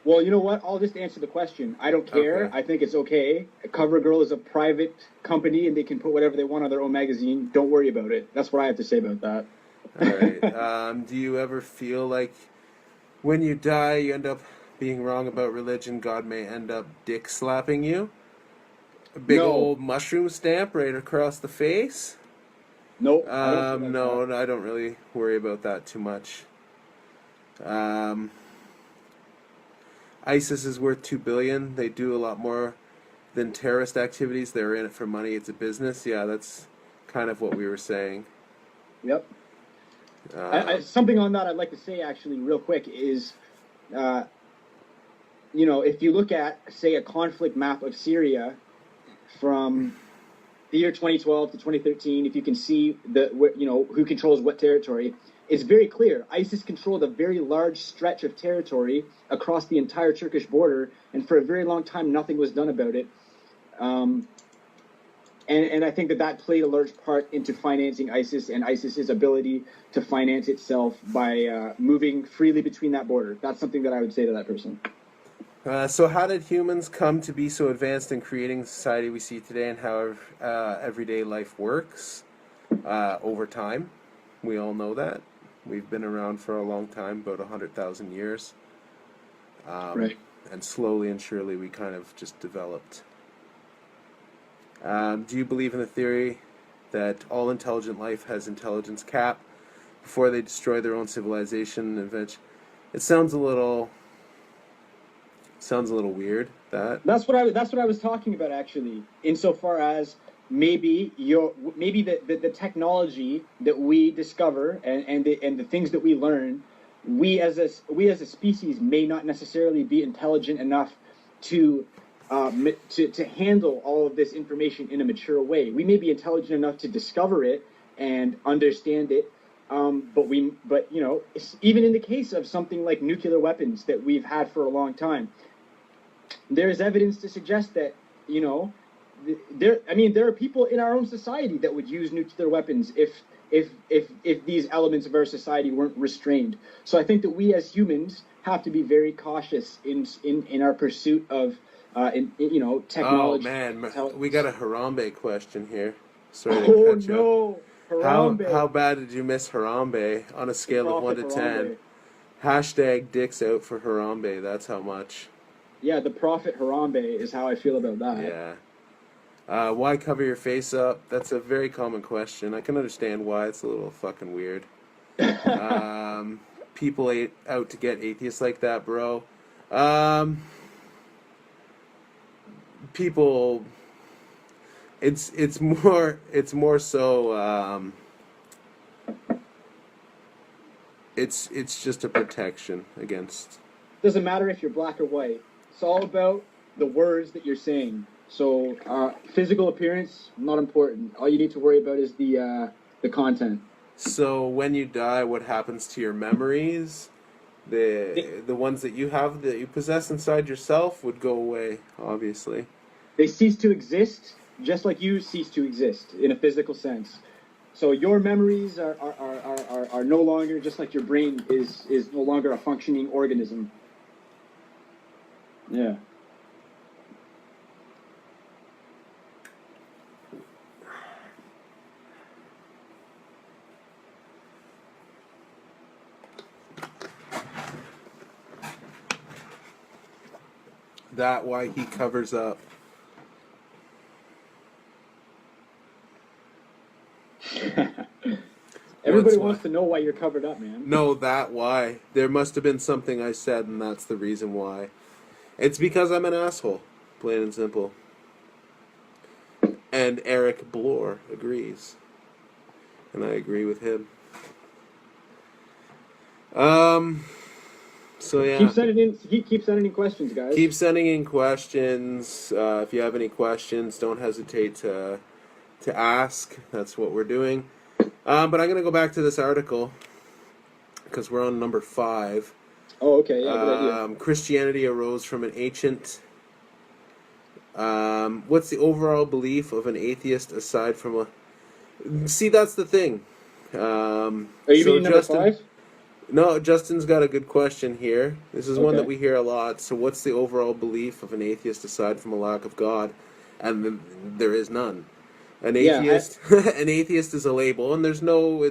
Well, you know what? I'll just answer the question. I don't care. Okay. I think it's okay. CoverGirl is a private company, and they can put whatever they want on their own magazine. Don't worry about it. That's what I have to say about that. All right. Do you ever feel like when you die, you end up being wrong about religion, God may end up dick slapping you? A big old mushroom stamp right across the face? Nope. No, I don't really worry about that too much. ISIS is worth $2 billion. They do a lot more than terrorist activities. They're in it for money. It's a business. Yeah, that's kind of what we were saying. Yep. Something on that I'd like to say actually real quick is, if you look at, say, a conflict map of Syria from the year 2012 to 2013, if you can see who controls what territory, it's very clear. ISIS controlled a very large stretch of territory across the entire Turkish border, and for a very long time, nothing was done about it. And I think that played a large part into financing ISIS and ISIS's ability to finance itself by moving freely between that border. That's something that I would say to that person. So how did humans come to be so advanced in creating the society we see today, and how everyday life works over time? We all know that. We've been around for a long time, about 100,000 years. Right. And slowly and surely we kind of just developed. Do you believe in the theory that all intelligent life has intelligence cap before they destroy their own civilization? Eventually, it sounds a little weird. That's what I was talking about, actually. Insofar as maybe the technology that we discover and the things that we learn, we as a species may not necessarily be intelligent enough to handle all of this information in a mature way. We may be intelligent enough to discover it and understand it, but even in the case of something like nuclear weapons that we've had for a long time, there is evidence to suggest that there are people in our own society that would use nuclear weapons if these elements of our society weren't restrained. So I think that we as humans have to be very cautious in our pursuit of technology. Oh man, we got a Harambe question here. Sorry to catch no, Harambe. How bad did you miss Harambe on a scale of 1 to 10? Hashtag dicks out for Harambe. That's how much. Yeah, the Prophet Harambe is how I feel about that. Yeah. Why cover your face up? That's a very common question. I can understand why. It's a little fucking weird. People out to get atheists like that, bro. People, it's more so. It's just a protection against. Doesn't matter if you're black or white. It's all about the words that you're saying. So physical appearance, not important. All you need to worry about is the content. So when you die, what happens to your memories? The ones that you have, that you possess inside yourself, would go away, obviously. They cease to exist, just like you cease to exist in a physical sense. So your memories are no longer, just like your brain is no longer a functioning organism. Yeah. That why he covers up. Everybody wants to know why you're covered up, man. No, that why. There must have been something I said, and that's the reason why. It's because I'm an asshole, plain and simple. And Eric Bloor agrees. And I agree with him. So yeah. Keep sending in questions, guys. Keep sending in questions. If you have any questions, don't hesitate to ask. That's what we're doing. But I'm going to go back to this article because we're on number 5. Oh, okay. Yeah, good idea. Christianity arose from an ancient. What's the overall belief of an atheist aside from a? See, that's the thing. Are you reading number 5? No, Justin's got a good question here. This is one that we hear a lot. So what's the overall belief of an atheist aside from a lack of God? And there is none. An atheist, an atheist is a label, and it's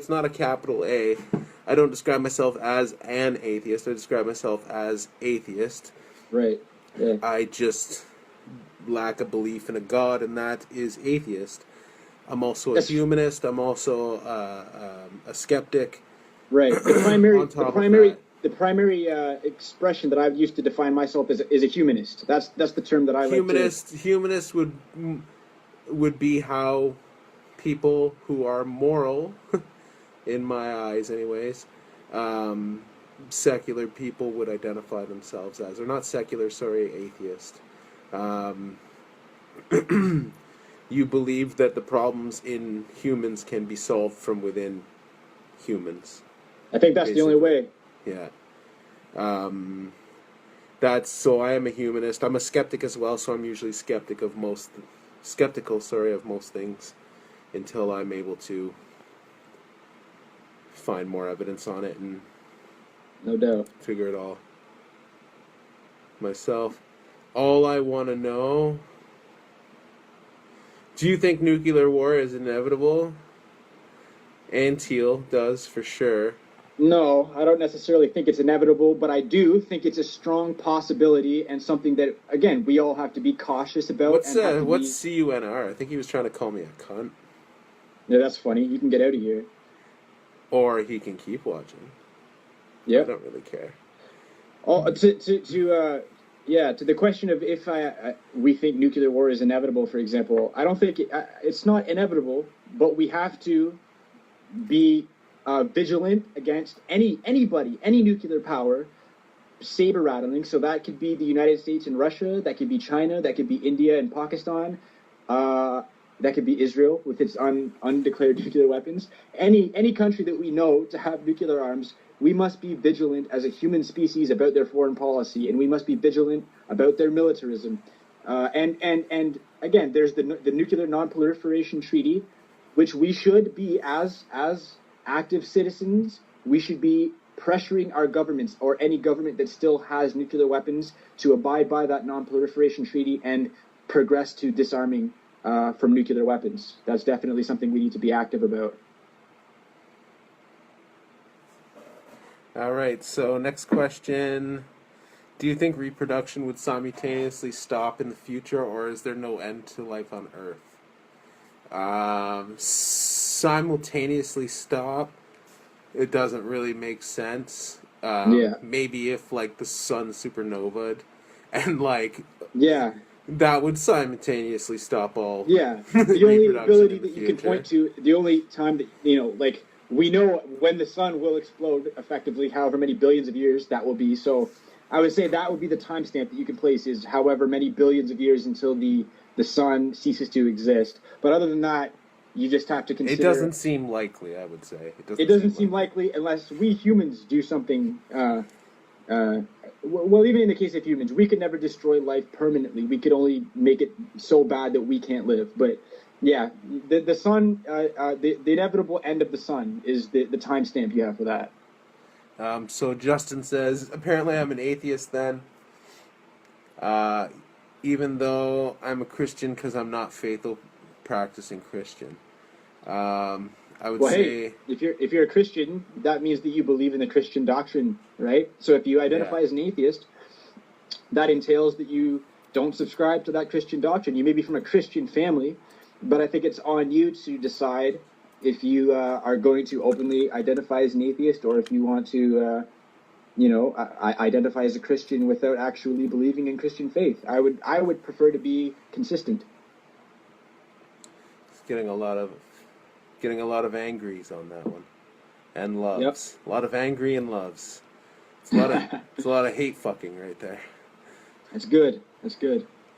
not a capital A. I don't describe myself as an atheist. I describe myself as atheist. Right. Yeah. I just lack a belief in a God, and that is atheist. I'm also a humanist. I'm also a skeptic. Right. the primary expression that I've used to define myself is a humanist. That's the term that I like to. Humanist would be how people who are moral, in my eyes, anyways, secular people would identify themselves as, or not secular, sorry, atheist. You believe that the problems in humans can be solved from within humans. I think that's basically the only way. Yeah. So I am a humanist. I'm a skeptic as well, so I'm usually skeptical of most things until I'm able to find more evidence on it and no doubt figure it all myself. All I want to know, do you think nuclear war is inevitable? Anteal does, for sure. No, I don't necessarily think it's inevitable, but I do think it's a strong possibility and something that, again, we all have to be cautious about. What's CUNR? I think he was trying to call me a cunt. Yeah, that's funny. You can get out of here. Or he can keep watching. Yeah, I don't really care. Oh, to the question of if we think nuclear war is inevitable, for example, I don't think it's not inevitable, but we have to be vigilant against any nuclear power saber rattling. So that could be the United States and Russia, that could be China, that could be India and Pakistan, that could be Israel with its undeclared nuclear weapons. Any country that we know to have nuclear arms, we must be vigilant as a human species about their foreign policy, and we must be vigilant about their militarism. And again, there's the Nuclear Non-Proliferation Treaty, which we should be as active citizens, we should be pressuring our governments or any government that still has nuclear weapons to abide by that non-proliferation treaty and progress to disarming from nuclear weapons. That's definitely something we need to be active about. All right, so next question. Do you think reproduction would simultaneously stop in the future, or is there no end to life on Earth? Simultaneously stop, it doesn't really make sense. Maybe if like the sun supernovaed and that would simultaneously stop all the only ability that you can point to, the only time that we know when the sun will explode effectively, however many billions of years that will be. So I would say that would be the timestamp that you can place, is however many billions of years until the sun ceases to exist. But other than that, you just have to consider... It doesn't seem likely, I would say. It doesn't seem likely unless we humans do something... well, even in the case of humans, we could never destroy life permanently. We could only make it so bad that we can't live. But yeah, the sun, the inevitable end of the sun is the timestamp you have for that. So Justin says, apparently I'm an atheist then. Even though I'm a Christian because I'm not faithful practicing Christian. I would say, hey, if you're a Christian, that means that you believe in the Christian doctrine, right? So if you identify as an atheist, that entails that you don't subscribe to that Christian doctrine. You may be from a Christian family, but I think it's on you to decide if you are going to openly identify as an atheist, or if you want to identify as a Christian without actually believing in Christian faith. I would prefer to be consistent. It's getting a lot of angries on that one, and loves. Yep. A lot of angry and loves. It's a lot of hate fucking right there. That's good.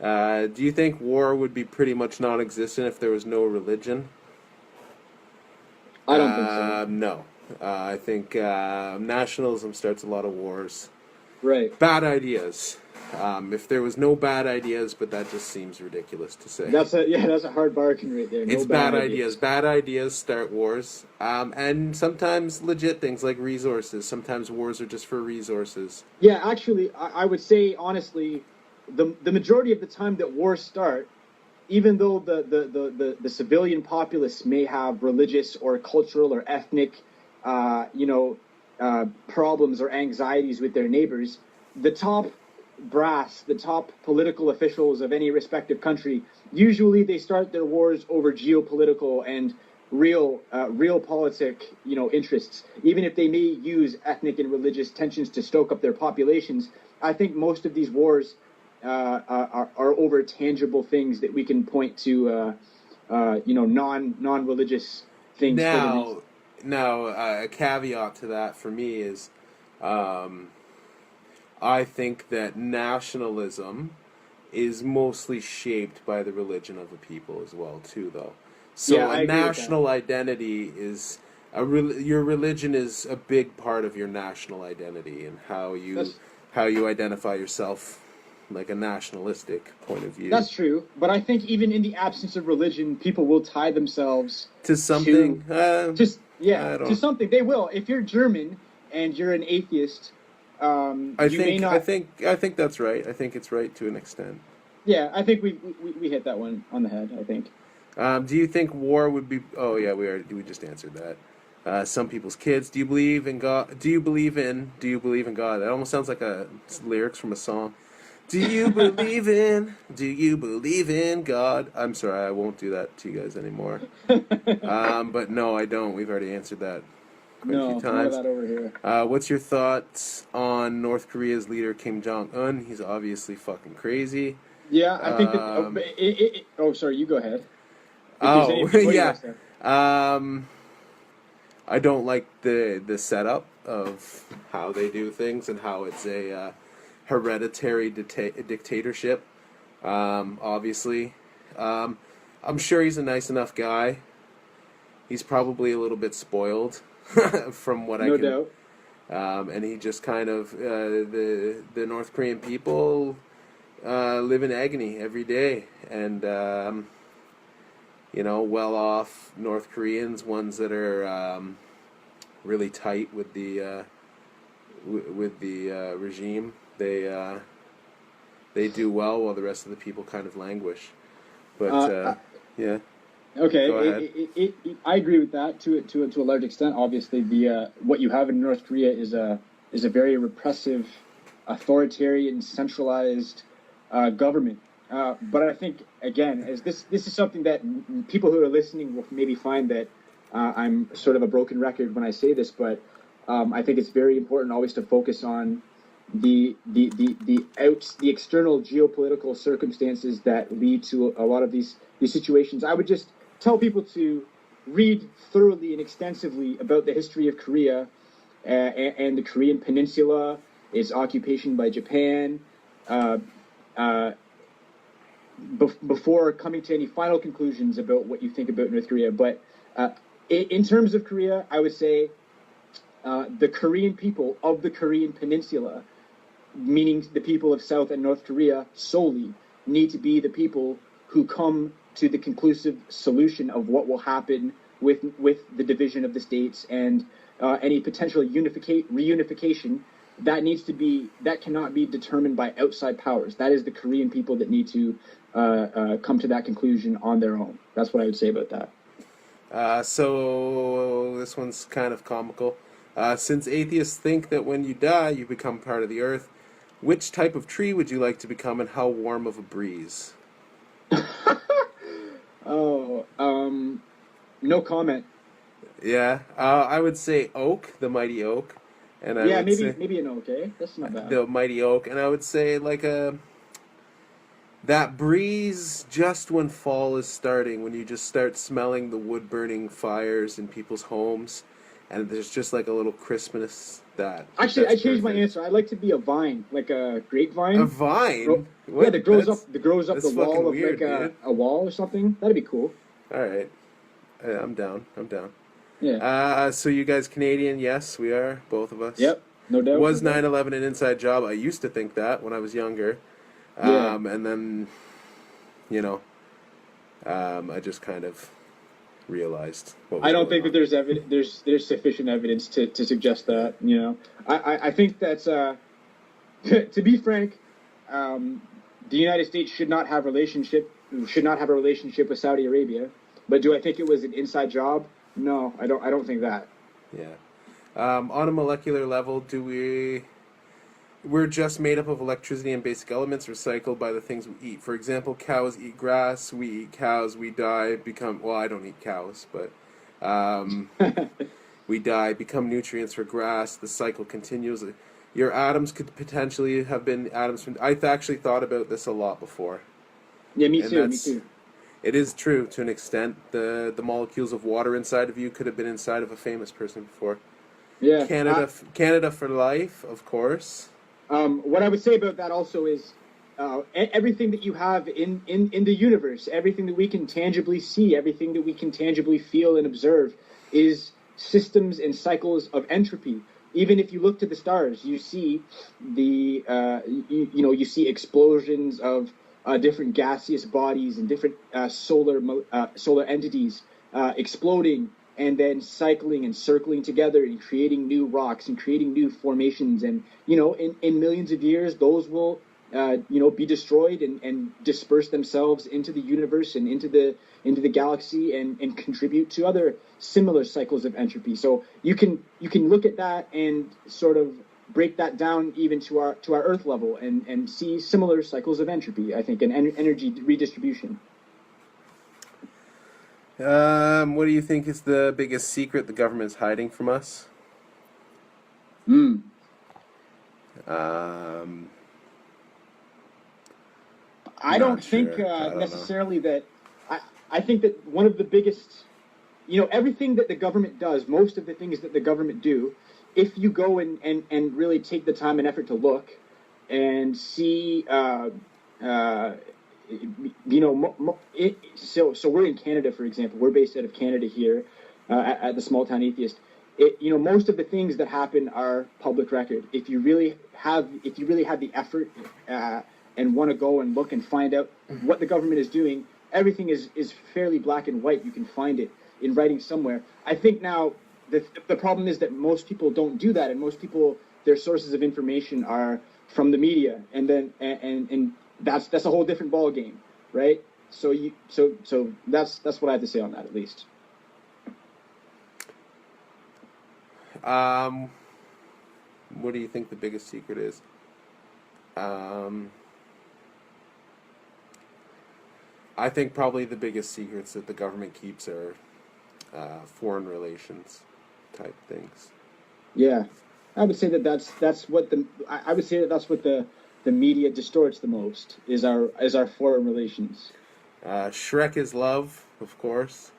Do you think war would be pretty much non-existent if there was no religion? I don't think so. No. I think nationalism starts a lot of wars. Right. Bad ideas. If there was no bad ideas, but that just seems ridiculous to say. That's a hard bargain right there. It's bad ideas. Bad ideas start wars. And sometimes legit things like resources. Sometimes wars are just for resources. Yeah, actually, I would say, honestly, the majority of the time that wars start, even though the civilian populace may have religious or cultural or ethnic problems or anxieties with their neighbors, the top brass, the top political officials of any respective country, usually they start their wars over geopolitical and real politic, interests. Even if they may use ethnic and religious tensions to stoke up their populations, I think most of these wars are over tangible things that we can point to, non-religious things. Now, a caveat to that for me is, I think that nationalism is mostly shaped by the religion of the people as well, too, though. So Yeah, I a agree with national identity is your religion is a big part of your national identity and how you identify yourself, like a nationalistic point of view. That's true, but I think even in the absence of religion, people will tie themselves To something. I to don't. something. They will. If you're German and you're an atheist, you may not. I think that's right. I think it's right to an extent. Yeah, I think we hit that one on the head, I think. Do you think war would be? Oh yeah, we just answered that. Some people's kids. Do you believe in God? Do you believe in God? That almost sounds like lyrics from a song. Do you believe in? Do you believe in God? I'm sorry, I won't do that to you guys anymore. But no, I don't. We've already answered that quite a few times. None of that over here. What's your thoughts on North Korea's leader Kim Jong-un? He's obviously fucking crazy. Yeah, I think that. Oh, sorry. You go ahead. Yeah. I don't like the setup of how they do things and how it's a hereditary dictatorship. Obviously, I'm sure he's a nice enough guy. He's probably a little bit spoiled, from what I can. No doubt. And he just kind of the North Korean people live in agony every day, and well-off North Koreans, ones that are really tight with the regime. They do well while the rest of the people kind of languish. But yeah. Okay, Go ahead. I agree with that to a large extent. Obviously, the what you have in North Korea is a very repressive, authoritarian, centralized government. But I think again, as this is something that people who are listening will maybe find that I'm sort of a broken record when I say this, but I think it's very important always to focus on the external geopolitical circumstances that lead to a lot of these situations. I would just tell people to read thoroughly and extensively about the history of Korea and the Korean Peninsula, its occupation by Japan, before coming to any final conclusions about what you think about North Korea. But in terms of Korea, I would say the Korean people of the Korean Peninsula, meaning the people of South and North Korea solely, need to be the people who come to the conclusive solution of what will happen with the division of the states and any potential reunification. That cannot be determined by outside powers. That is the Korean people that need to come to that conclusion on their own. That's what I would say about that. So this one's kind of comical. Since atheists think that when you die, you become part of the earth, which type of tree would you like to become, and how warm of a breeze? No comment. Yeah, I would say oak, the mighty oak, and maybe an oak. Eh? That's not bad. The mighty oak, and I would say that breeze just when fall is starting, when you just start smelling the wood burning fires in people's homes, and there's just like a little crispness. Actually, I changed my answer. I'd like to be a vine, like a grapevine. A vine? That grows up the wall of weird, like a wall or something. That'd be cool. All right, I'm down. Yeah. So you guys Canadian? Yes, we are. Both of us. Yep. No doubt. Was 9/11 an inside job? I used to think that when I was younger. And then, I just kind of realized. I don't think that there's sufficient evidence to suggest that. I think that's to be frank, the United States should not have a relationship with Saudi Arabia. But do I think it was an inside job? No, I don't think that. Yeah. On a molecular level, we're just made up of electricity and basic elements recycled by the things we eat. For example, cows eat grass, we eat cows, we die, I don't eat cows, but Um, we die, become nutrients for grass. The cycle continues. Your atoms could potentially have been atoms from. I've actually thought about this a lot before. Yeah, me And too. Me too. it is true to an extent. The molecules of water inside of you could have been inside of a famous person before. Yeah. Canada for life, of course. What I would say about that also is everything that you have in the universe, everything that we can tangibly see, everything that we can tangibly feel and observe is systems and cycles of entropy. Even if you look to the stars, you see you see explosions of different gaseous bodies and different solar entities exploding and then cycling and circling together and creating new rocks and creating new formations. And in millions of years, those will be destroyed and disperse themselves into the universe and into the galaxy and contribute to other similar cycles of entropy. So you can look at that and sort of break that down even to our Earth level and see similar cycles of entropy, I think, and energy redistribution. What do you think is the biggest secret the government's hiding from us? I don't think necessarily that. I think that one of the biggest, everything that the government does, most of the things that the government do, if you go and really take the time and effort to look and see, so we're in Canada, for example. We're based out of Canada here at the Small Town Atheist. Most of the things that happen are public record. If you really have the effort and want to go and look and find out what the government is doing, everything is fairly black and white. You can find it in writing somewhere. I think now the problem is that most people don't do that, and most people, their sources of information are from the media, and then and that's a whole different ball game, right? So that's what I have to say on that, at least. What do you think the biggest secret is? I think probably the biggest secrets that the government keeps are foreign relations type things. Yeah, I would say that's what the media distorts the most is our foreign relations. Shrek is love, of course.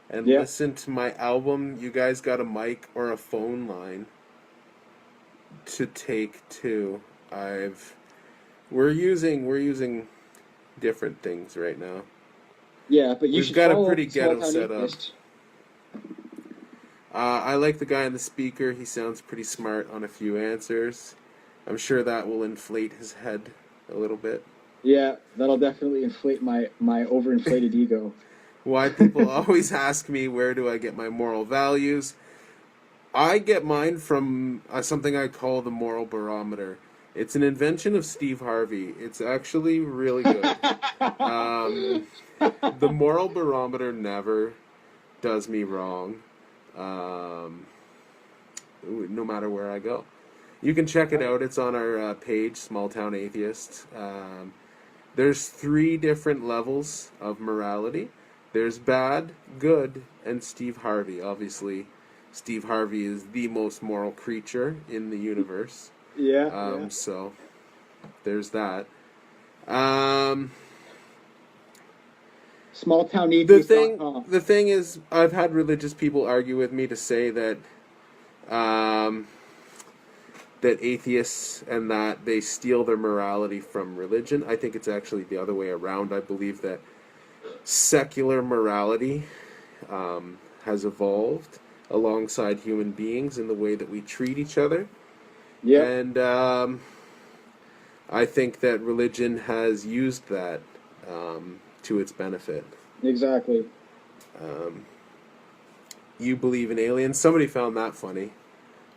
And listen to my album. You guys got a mic or a phone line to take too. We're using different things right now. Yeah, but we've got a pretty ghetto setup. I like the guy on the speaker. He sounds pretty smart on a few answers. I'm sure that will inflate his head a little bit. Yeah, that'll definitely inflate my overinflated ego. Why people always ask me, where do I get my moral values? I get mine from something I call the moral barometer. It's an invention of Steve Harvey. It's actually really good. The moral barometer never does me wrong, no matter where I go. You can check it out. It's on our page, Small Town Atheist. There's 3 different levels of morality. There's bad, good, and Steve Harvey. Obviously, Steve Harvey is the most moral creature in the universe. Yeah. So, there's that. Small Town Atheist. The thing is, I've had religious people argue with me to say that that atheists and that they steal their morality from religion. I think it's actually the other way around. I believe that secular morality has evolved alongside human beings in the way that we treat each other. Yeah. And I think that religion has used that to its benefit. Exactly. You believe in aliens? Somebody found that funny.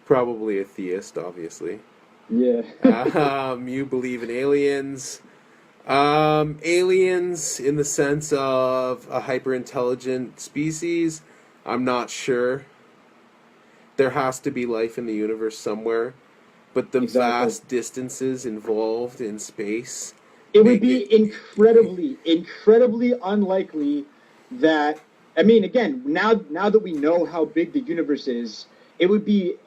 Probably a theist, obviously. Yeah. You believe in aliens. Aliens in the sense of a hyper-intelligent species, I'm not sure. There has to be life in the universe somewhere. But the vast distances involved in space... It would be incredibly unlikely that I mean, again, now that we know how big the universe is, it would be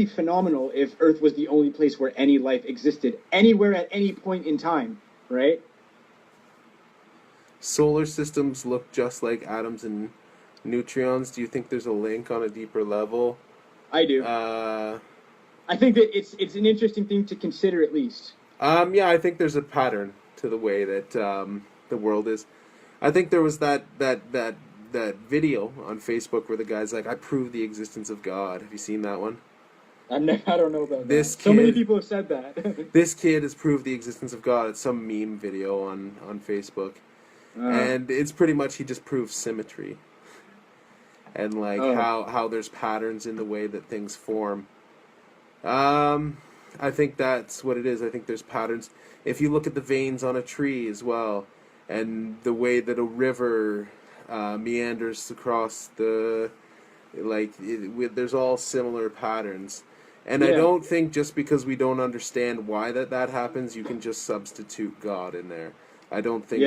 phenomenal if Earth was the only place where any life existed anywhere at any point in time, right? Solar systems look just like atoms and neutrons. Do you think there's a link on a deeper level? I do. Uh, I think that it's an interesting thing to consider at least. yeah, I think there's a pattern to the way that the world is. I think there was that video on Facebook where the guy's like, "I prove the existence of God." Have you seen that one? I don't know about This that. So many kid- people have said that. This kid has proved the existence of God. It's some meme video on Facebook, and it's pretty much he just proves symmetry, and like how there's patterns in the way that things form. I think that's what it is. I think there's patterns. If you look at the veins on a tree as well, and the way that a river meanders across there's all similar patterns. And I don't think just because we don't understand why that happens, you can just substitute God in there. I don't think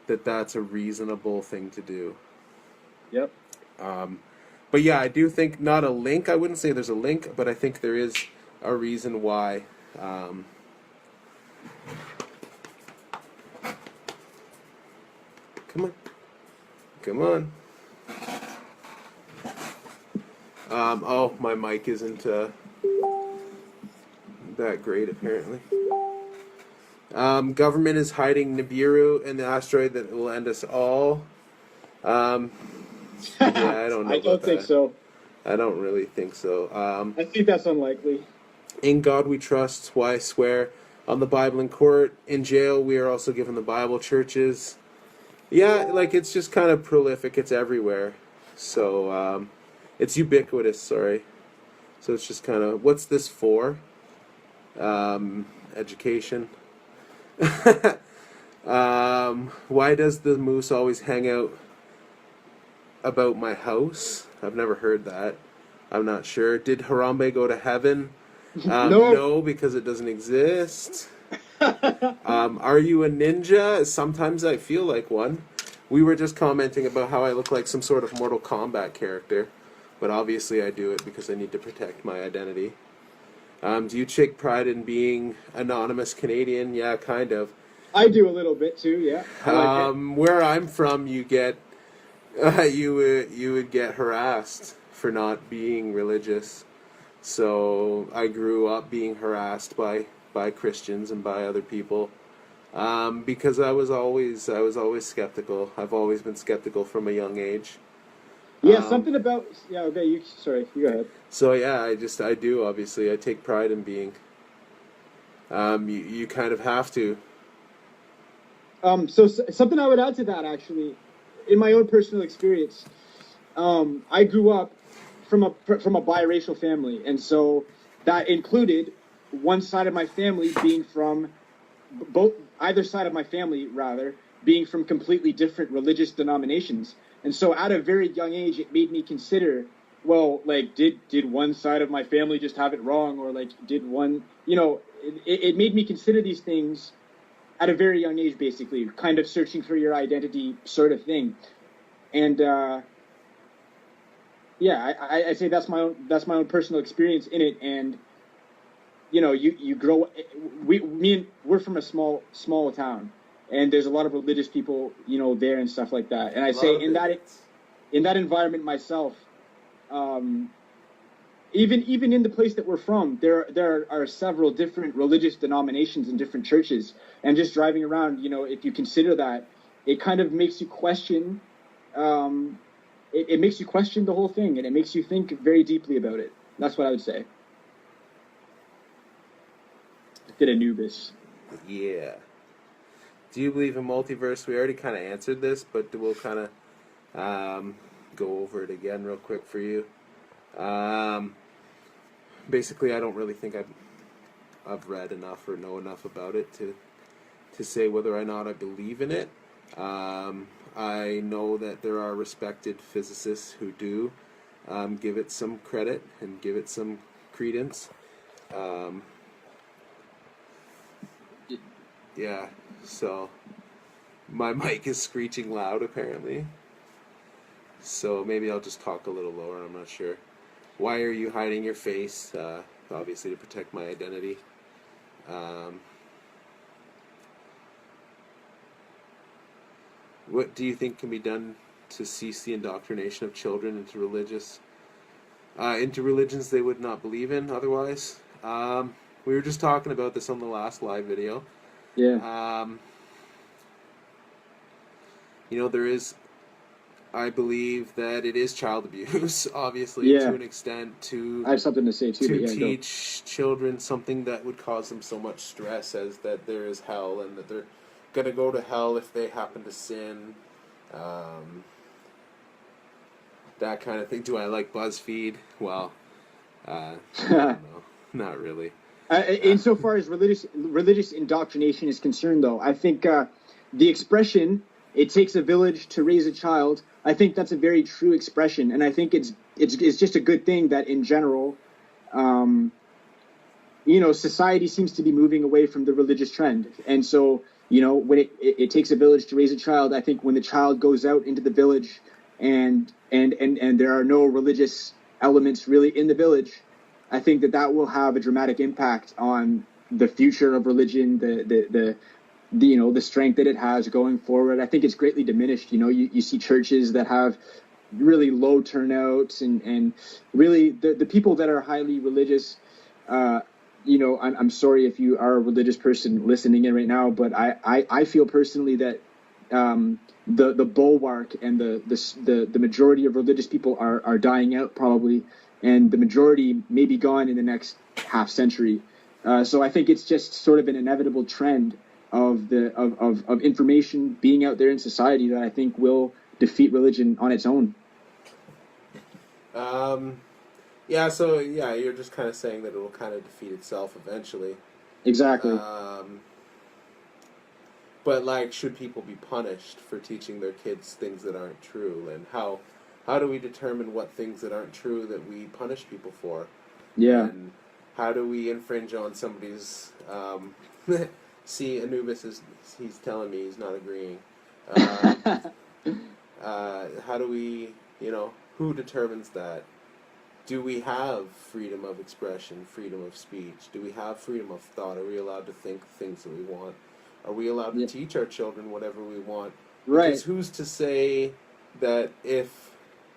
that that's a reasonable thing to do. Yep. But yeah, I do think not a link. I wouldn't say there's a link, but I think there is a reason why. Come on. Oh, my mic isn't that great apparently. Government is hiding Nibiru and the asteroid that will end us all. Yeah, I don't know. I don't think so. I don't really think so. I think that's unlikely. In God we trust, why swear? On the Bible in court, in jail, we are also given the Bible churches. Yeah, like it's just kind of prolific. It's everywhere. So, it's ubiquitous, sorry. So it's just kind of, what's this for? Education. Why does the moose always hang out about my house? I've never heard that. I'm not sure. Did Harambe go to heaven? No, because it doesn't exist. Are you a ninja? Sometimes I feel like one. We were just commenting about how I look like some sort of Mortal Kombat character, but obviously I do it because I need to protect my identity. Do you take pride in being anonymous Canadian? Yeah, kind of. I do a little bit too. Yeah. I like it. Where I'm from, you get you would get harassed for not being religious. So I grew up being harassed by Christians and by other people, because I was always skeptical. I've always been skeptical from a young age. Yeah, something about okay. You go ahead. So yeah, I do obviously. I take pride in being. You kind of have to. So something I would add to that actually, in my own personal experience, I grew up from a biracial family, and so that included one side of my family being from either side of my family rather being from completely different religious denominations. And so at a very young age, it made me consider, well, like, did one side of my family just have it wrong? Or like, did one, it made me consider these things at a very young age, basically, kind of searching for your identity sort of thing. And, I say that's my own personal experience in it. And, you grow, we're from a small town. And there's a lot of religious people, there and stuff like that. And I say in that environment myself, even in the place that we're from, there are several different religious denominations and different churches. And just driving around, if you consider that, it kind of makes you question. It makes you question the whole thing, and it makes you think very deeply about it. That's what I would say. Did Anubis? Yeah. Do you believe in multiverse? We already kind of answered this, but we'll kind of go over it again real quick for you. Basically, I don't really think I've read enough or know enough about it to say whether or not I believe in it. I know that there are respected physicists who do give it some credit and give it some credence. Yeah, so My mic is screeching loud, apparently. So maybe I'll just talk a little lower, I'm not sure. Why are you hiding your face? Obviously to protect my identity. What do you think can be done to cease the indoctrination of children into religions they would not believe in otherwise? We were just talking about this on the last live video. Yeah. There is, I believe that it is child abuse, obviously, to an extent, I have something to say too. To teach children something that would cause them so much stress as that there is hell and that they're going to go to hell if they happen to sin. That kind of thing. Do I like BuzzFeed? Well, I don't know. Not really. Insofar as religious indoctrination is concerned, though, I think the expression "it takes a village to raise a child," I think that's a very true expression, and I think it's just a good thing that in general, society seems to be moving away from the religious trend, and so when it takes a village to raise a child, I think when the child goes out into the village and there are no religious elements really in the village, I think that will have a dramatic impact on the future of religion, the strength that it has going forward. I think it's greatly diminished. You see churches that have really low turnouts and really the people that are highly religious, I'm sorry if you are a religious person listening in right now, but I feel personally that the bulwark and the majority of religious people are dying out probably, and the majority may be gone in the next half century. So I think it's just sort of an inevitable trend of information being out there in society that I think will defeat religion on its own. You're just kind of saying that it will kind of defeat itself eventually. Exactly. But should people be punished for teaching their kids things that aren't true? And how do we determine what things that aren't true that we punish people for? Yeah. And how do we infringe on somebody's... See, Anubis he's telling me he's not agreeing. How do we, who determines that? Do we have freedom of expression, freedom of speech? Do we have freedom of thought? Are we allowed to think things that we want? Are we allowed to teach our children whatever we want? Right. Because who's to say that if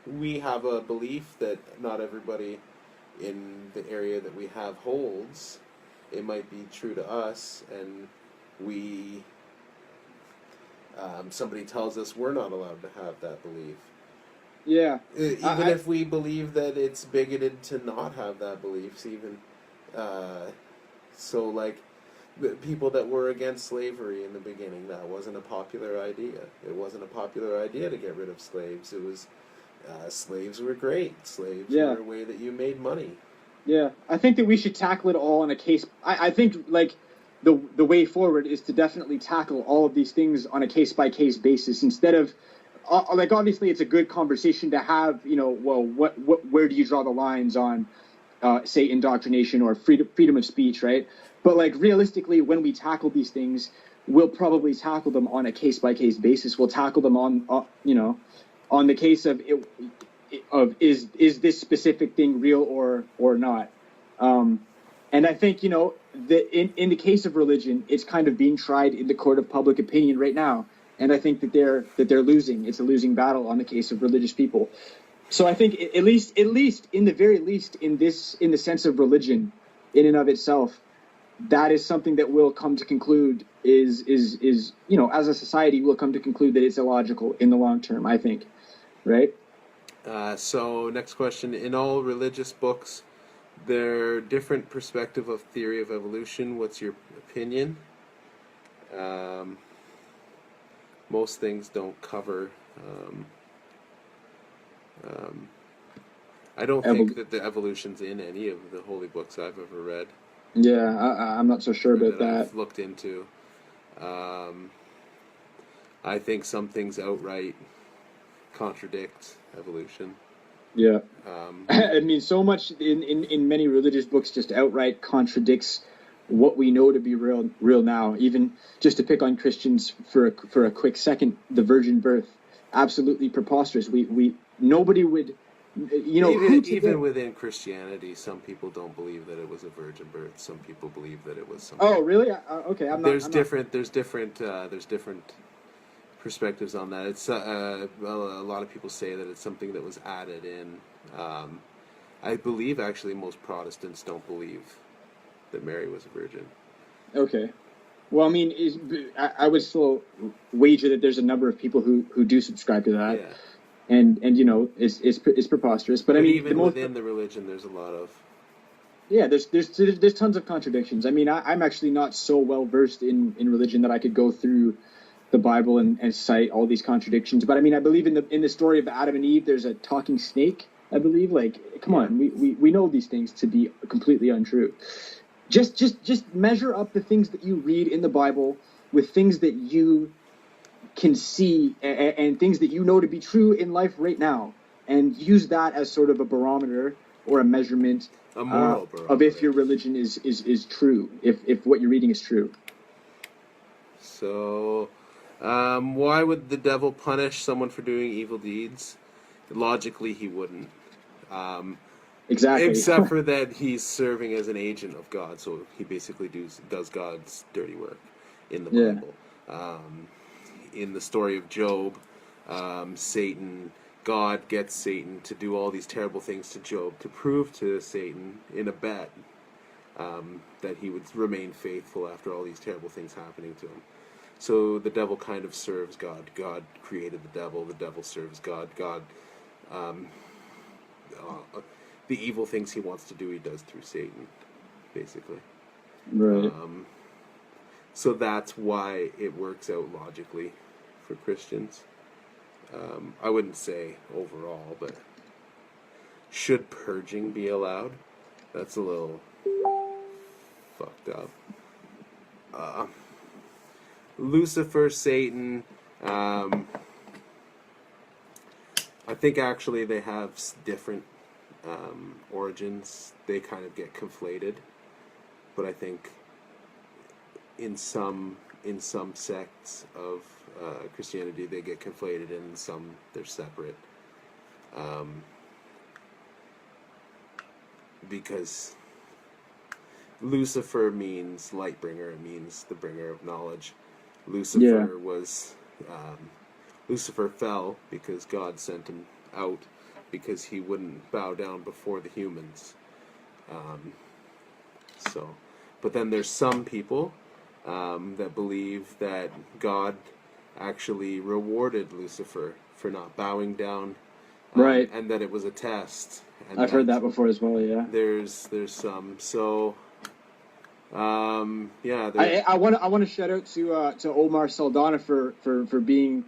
we have a belief that not everybody in the area that we have holds, it might be true to us, and somebody tells us we're not allowed to have that belief. Yeah. Even if we believe that it's bigoted to not have that belief, the people that were against slavery in the beginning, that wasn't a popular idea. It wasn't a popular idea to get rid of slaves. It was, slaves were great. Slaves were a way that you made money. Yeah, I think that we should tackle it all on a case. I think the way forward is to definitely tackle all of these things on a case by case basis instead of obviously it's a good conversation to have. Where do you draw the lines on, say, indoctrination or freedom of speech, right? But realistically, when we tackle these things, we'll probably tackle them on a case by case basis. We'll tackle them on the case of is this specific thing real or not? And I think that in the case of religion, it's kind of being tried in the court of public opinion right now, and I think that they're losing. It's a losing battle on the case of religious people. So I think at least in the very least in the sense of religion, in and of itself, that is something that we'll come to conclude is as a society we'll come to conclude that it's illogical in the long term. I think, right? So next question: in all religious books, their different perspective of theory of evolution. What's your opinion? Most things don't cover. I don't think that the evolution's in any of the holy books I've ever read. Yeah, I'm not so sure about that. I've looked into. I think some things outright contradict evolution. Yeah. I mean, so much in many religious books just outright contradicts what we know to be real now. Even just to pick on Christians for a quick second, the virgin birth, absolutely preposterous. We nobody would, even within Christianity, some people don't believe that it was a virgin birth. Some people believe that it was something. Oh, really? Okay, There's different perspectives on that. It's a lot of people say that it's something that was added in. I believe actually most Protestants don't believe that Mary was a virgin. Okay. Well, I mean, I would still wager that there's a number of people who do subscribe to that. Yeah. And it's preposterous. But I mean, even within the religion, there's a lot of there's tons of contradictions. I mean, I'm actually not so well versed in religion that I could go through the Bible and cite all these contradictions. But I mean, I believe in the story of Adam and Eve, there's a talking snake. I believe, like, come on, we know these things to be completely untrue. Just measure up the things that you read in the Bible with things that you can see and things that you know to be true in life right now, and use that as sort of a barometer or a measurement of if your religion is true, if what you're reading is true. So, why would the devil punish someone for doing evil deeds? Logically, he wouldn't. Exactly. Except for that he's serving as an agent of God, so he basically does God's dirty work in the Bible. In the story of Job, God gets Satan to do all these terrible things to Job to prove to Satan in a bet that he would remain faithful after all these terrible things happening to him. So the devil kind of serves God. God created the devil serves God. God, the evil things he wants to do, he does through Satan, basically. Right. So that's why it works out logically for Christians. I wouldn't say overall, but should purging be allowed? That's a little fucked up. Lucifer, Satan, I think actually they have different origins. They kind of get conflated, but I think in some sects of Christianity they get conflated, and in some they're separate. Because Lucifer means light bringer, it means the bringer of knowledge. Lucifer was Lucifer fell because God sent him out because he wouldn't bow down before the humans. But then there's some people that believe that God actually rewarded Lucifer for not bowing down, right, and that it was a test. And I've heard that before as well. Yeah, there's some. So I want to shout out to Omar Saldana for being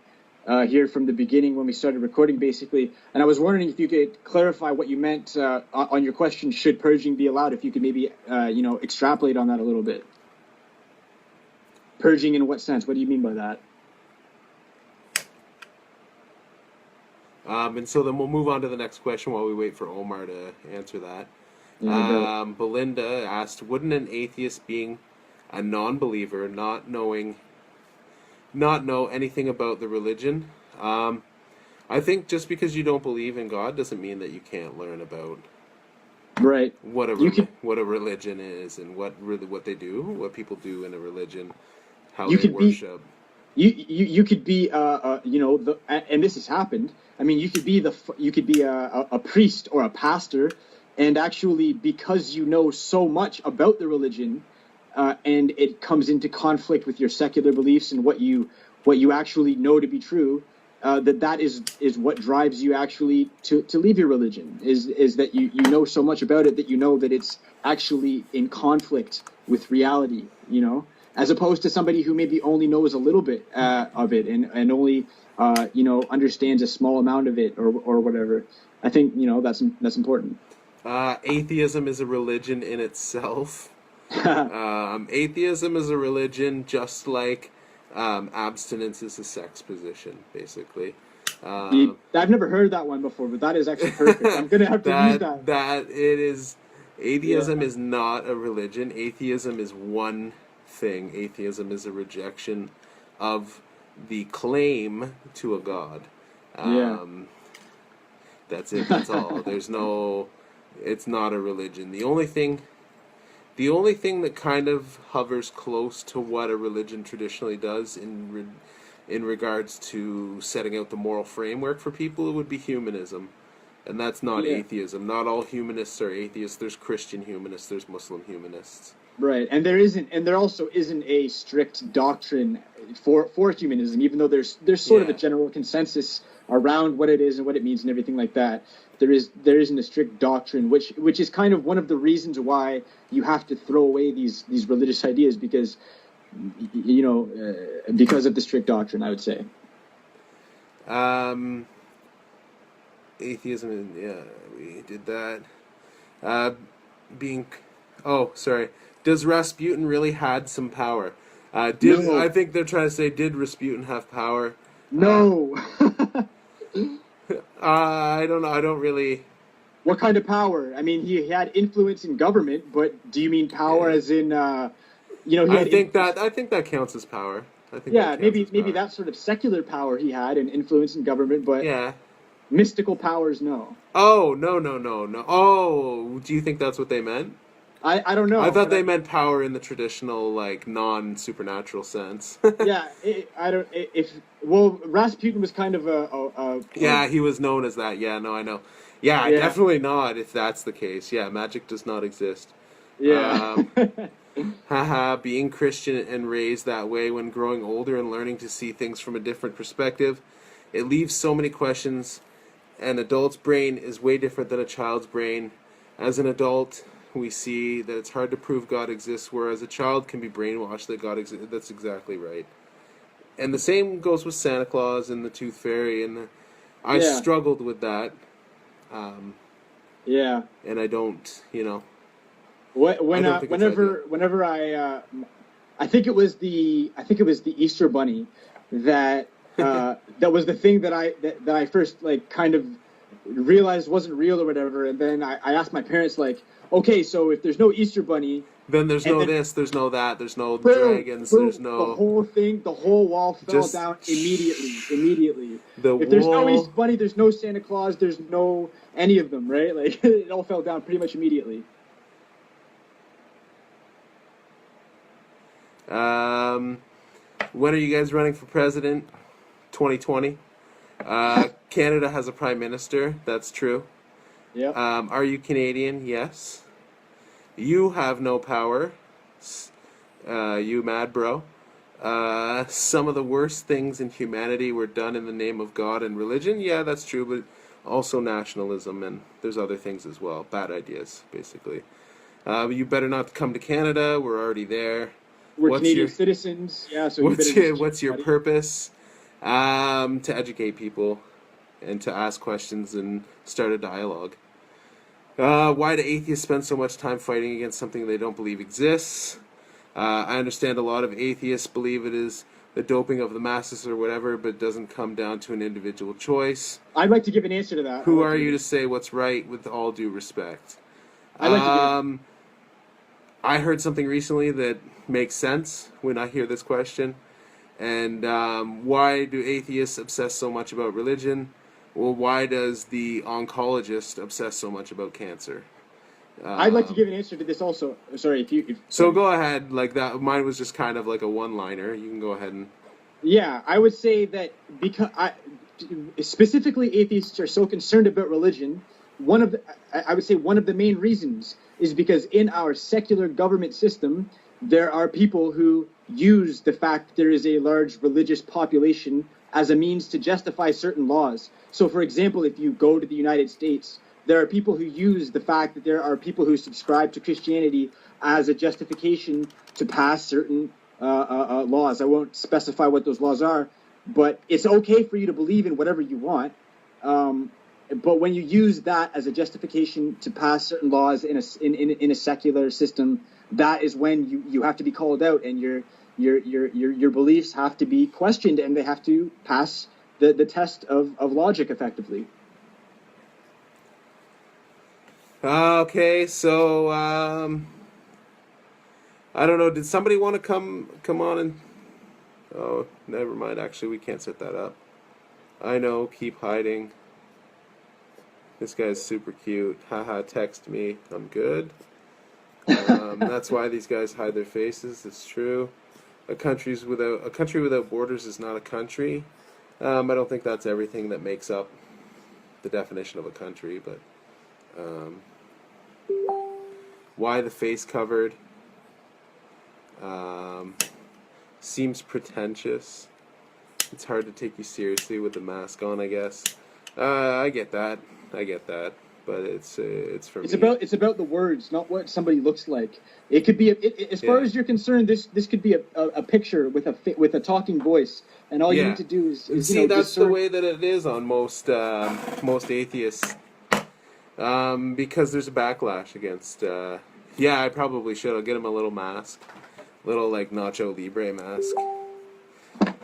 here from the beginning when we started recording, basically. And I was wondering if you could clarify what you meant on your question, should purging be allowed? If you could maybe extrapolate on that a little bit. Purging in what sense? What do you mean by that? And so then we'll move on to the next question while we wait for Omar to answer that. Belinda asked, wouldn't an atheist being a non-believer, not know anything about the religion? I think just because you don't believe in God doesn't mean that you can't learn about what a religion is and what they do, what people do in a religion, how they worship. You could be and this has happened. I mean, you could be a priest or a pastor, and actually, because you know so much about the religion, and it comes into conflict with your secular beliefs and what you actually know to be true, that is what drives you actually to leave your religion. Is that you know so much about it that you know that it's actually in conflict with reality. As opposed to somebody who maybe only knows a little bit of it and only understands a small amount of it or whatever. I think that's important. Atheism is a religion in itself. Atheism is a religion, just like abstinence is a sex position, basically. I've never heard that one before, but that is actually perfect. I'm gonna have to use that. That it is. Atheism is not a religion. Atheism is one thing. Atheism is a rejection of the claim to a God. That's it. That's all. There's no. It's not a religion. The only thing that kind of hovers close to what a religion traditionally does in regards to setting out the moral framework for people would be humanism. And that's not atheism. Not all humanists are atheists. There's Christian humanists, there's Muslim humanists. Right. And there also isn't a strict doctrine for humanism, even though there's sort of a general consensus around what it is and what it means and everything like that. There isn't a strict doctrine, which is kind of one of the reasons why you have to throw away these religious ideas, because because of the strict doctrine, I would say. Atheism, we did that. Does Rasputin really had some power? No. I think they're trying to say, did Rasputin have power? No. I don't know. I don't really. What kind of power? I mean, he had influence in government, but do you mean power as in, I think that counts as power. I think maybe that sort of secular power he had and influence in government, but mystical powers, no. Oh, no. Oh, do you think that's what they meant? I don't know. I thought they meant power in the traditional, like, non-supernatural sense. Rasputin was kind of a he was known as that. Yeah, no, I know. Yeah, definitely not if that's the case. Yeah, magic does not exist. Yeah. Being Christian and raised that way, when growing older and learning to see things from a different perspective, it leaves so many questions. An adult's brain is way different than a child's brain. As an adult, we see that it's hard to prove God exists, whereas a child can be brainwashed that God exists. That's exactly right. And the same goes with Santa Claus and the Tooth Fairy, and I struggled with that. And I don't, whenever I think it was the Easter Bunny that that was the thing that I first like kind of realized wasn't real or whatever, and then I asked my parents, like, okay, so if there's no Easter Bunny, then there's no this, there's no that, there's no dragons, there's no... The whole wall fell down immediately. If there's no Easter Bunny, there's no Santa Claus, there's no any of them, right? Like, it all fell down pretty much immediately. When are you guys running for president? 2020. Canada has a prime minister, that's true. Yep. Are you Canadian? Yes. You have no power. You mad bro. Some of the worst things in humanity were done in the name of God and religion. Yeah, that's true, but also nationalism, and there's other things as well. Bad ideas, basically. You better not come to Canada. We're already there. We're Canadian citizens. Yeah, so what's your purpose? To educate people and to ask questions and start a dialogue. Why do atheists spend so much time fighting against something they don't believe exists? I understand a lot of atheists believe it is the doping of the masses or whatever, but it doesn't come down to an individual choice. I'd like to give an answer to that. Who are you to say what's right, with all due respect? I heard something recently that makes sense when I hear this question. And why do atheists obsess so much about religion? Well, why does the oncologist obsess so much about cancer? I'd like to give an answer to this also. Sorry, So go ahead. Like that, mine was just kind of like a one-liner. You can go ahead and. Yeah, I would say that because specifically atheists are so concerned about religion. I would say one of the main reasons is because in our secular government system, there are people who use the fact that there is a large religious population as a means to justify certain laws. So, for example, if you go to the United States, there are people who use the fact that there are people who subscribe to Christianity as a justification to pass certain laws. I won't specify what those laws are, but it's okay for you to believe in whatever you want. But when you use that as a justification to pass certain laws in a secular system, that is when you have to be called out, and your beliefs have to be questioned, and they have to pass the test of logic effectively. Okay, so I don't know. Did somebody want to come on and? Oh, never mind. Actually, we can't set that up. I know. Keep hiding. This guy's super cute. Haha. Text me. I'm good. That's why these guys hide their faces. It's true. A country without borders is not a country. I don't think that's everything that makes up the definition of a country, but why the face covered seems pretentious. It's hard to take you seriously with the mask on, I guess. I get that, but it's for It's me. about the words, not what somebody looks like. It could be as far as you're concerned. This could be a picture with a talking voice, and all you Yeah. need to do is See, that's the discern. way that it is on most atheists, because there's a backlash against. Yeah, I probably should. I'll get him a little mask, little like Nacho Libre mask.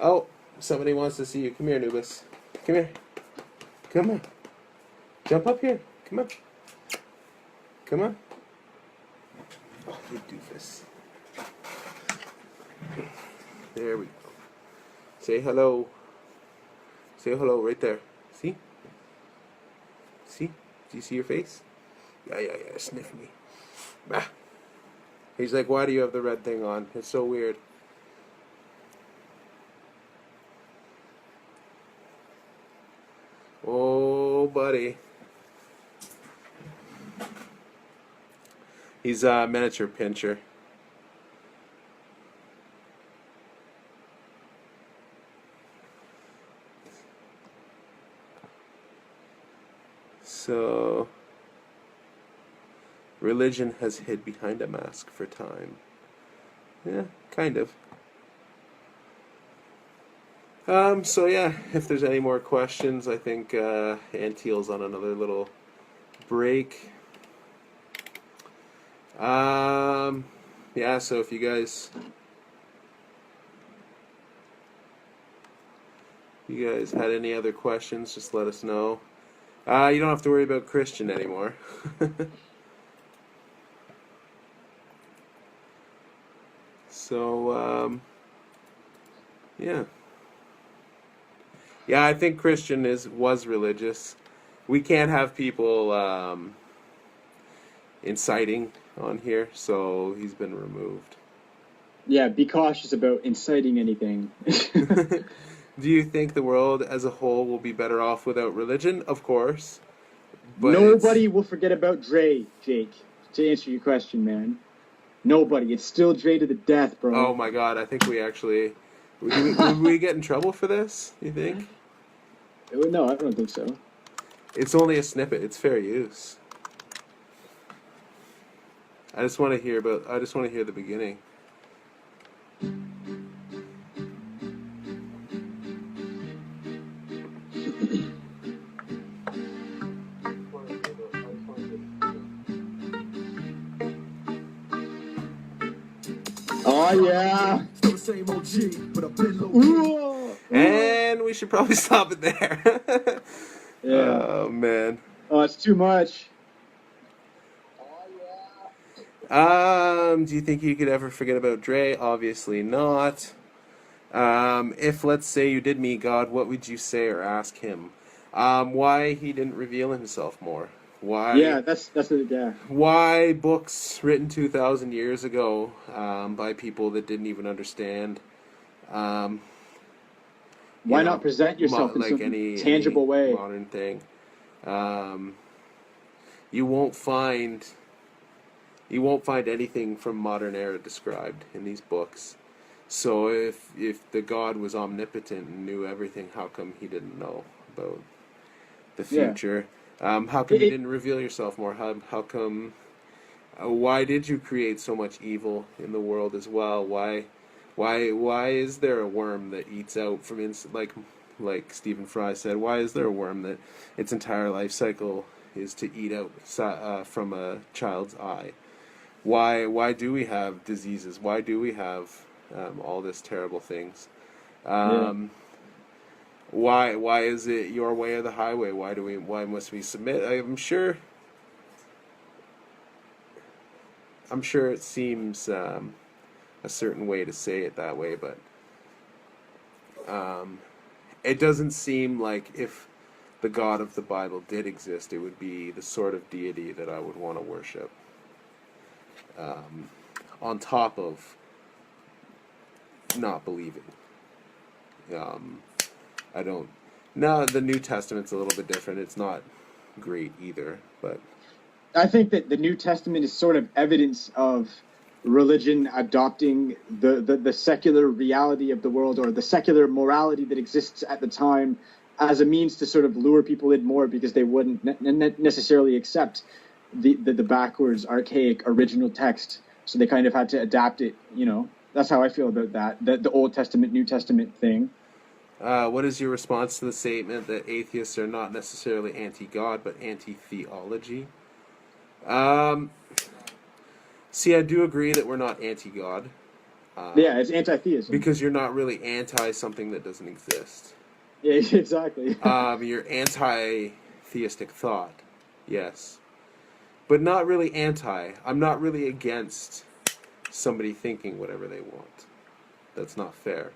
Oh, somebody wants to see you. Come here, Nubis. Come here. Come on. Jump up here. Come on. Come on. Oh, you doofus. There we go. Say hello. Say hello right there. See? See? Do you see your face? Yeah. Sniff me. Bah. He's like, why do you have the red thing on? It's so weird. Oh, buddy. He's a miniature pincher. So, religion has hid behind a mask for time. Yeah, kind of. So yeah, if there's any more questions, I think Anteel's on another little break. Yeah, so if you guys had any other questions, just let us know. You don't have to worry about Christian anymore. So, yeah. Yeah, I think Christian was religious. We can't have people inciting on here, so he's been removed. Yeah, be cautious about inciting anything. Do you think the world as a whole will be better off without religion? Of course. But Nobody will forget about Dre, Jake. To answer your question, man. Nobody. It's still Dre to the death, bro. Oh my god, I think we actually... Would we get in trouble for this, you think? No, I don't think so. It's only a snippet. It's fair use. I just want to hear the beginning. Oh yeah. Still the same OG, but I've been low. And we should probably stop it there. Yeah. Oh man. Oh, it's too much. Do you think you could ever forget about Dre? Obviously not. If, let's say, you did meet God, what would you say or ask him? Why he didn't reveal himself more? Why? Yeah, that's it. Yeah. Why books written 2,000 years ago by people that didn't even understand? Why not present yourself in like some tangible way? Modern thing. You won't find anything from modern era described in these books. So if the God was omnipotent and knew everything, how come he didn't know about the future? How come you didn't reveal yourself more? How come? Why did you create so much evil in the world as well? Why is there a worm that eats out from like Stephen Fry said? Why is there a worm that its entire life cycle is to eat out from a child's eye? Why do we have diseases? Why do we have all this terrible things? Why is it your way or the highway? Why must we submit? I'm sure I'm sure it seems a certain way to say it that way, but it doesn't seem like if the God of the Bible did exist, it would be the sort of deity that I would want to worship. On top of not believing. I don't... No, the New Testament's a little bit different. It's not great either, but... I think that the New Testament is sort of evidence of religion adopting the secular reality of the world, or the secular morality that exists at the time, as a means to sort of lure people in more, because they wouldn't necessarily accept the backwards, archaic, original text. So they kind of had to adapt it, you know. That's how I feel about that, the Old Testament, New Testament thing. What is your response to the statement that atheists are not necessarily anti-God, but anti-theology? See, I do agree that we're not anti-God. Yeah, it's anti-theism. Because you're not really anti something that doesn't exist. Yeah, exactly. You're anti-theistic thought, yes. But not really anti. I'm not really against somebody thinking whatever they want. That's not fair.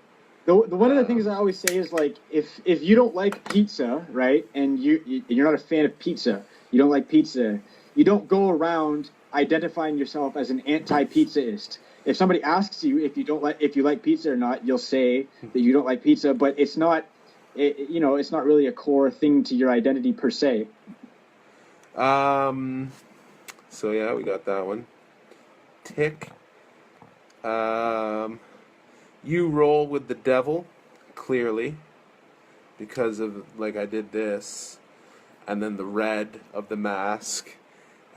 One of the things I always say is, like, if you don't like pizza, right, and you're not a fan of pizza, you don't like pizza, you don't go around identifying yourself as an anti-pizzaist. If somebody asks you if you like pizza or not, you'll say that you don't like pizza, but it's not really a core thing to your identity per se. So yeah, we got that one. Tick. You roll with the devil, clearly, because of, like, I did this, and then the red of the mask,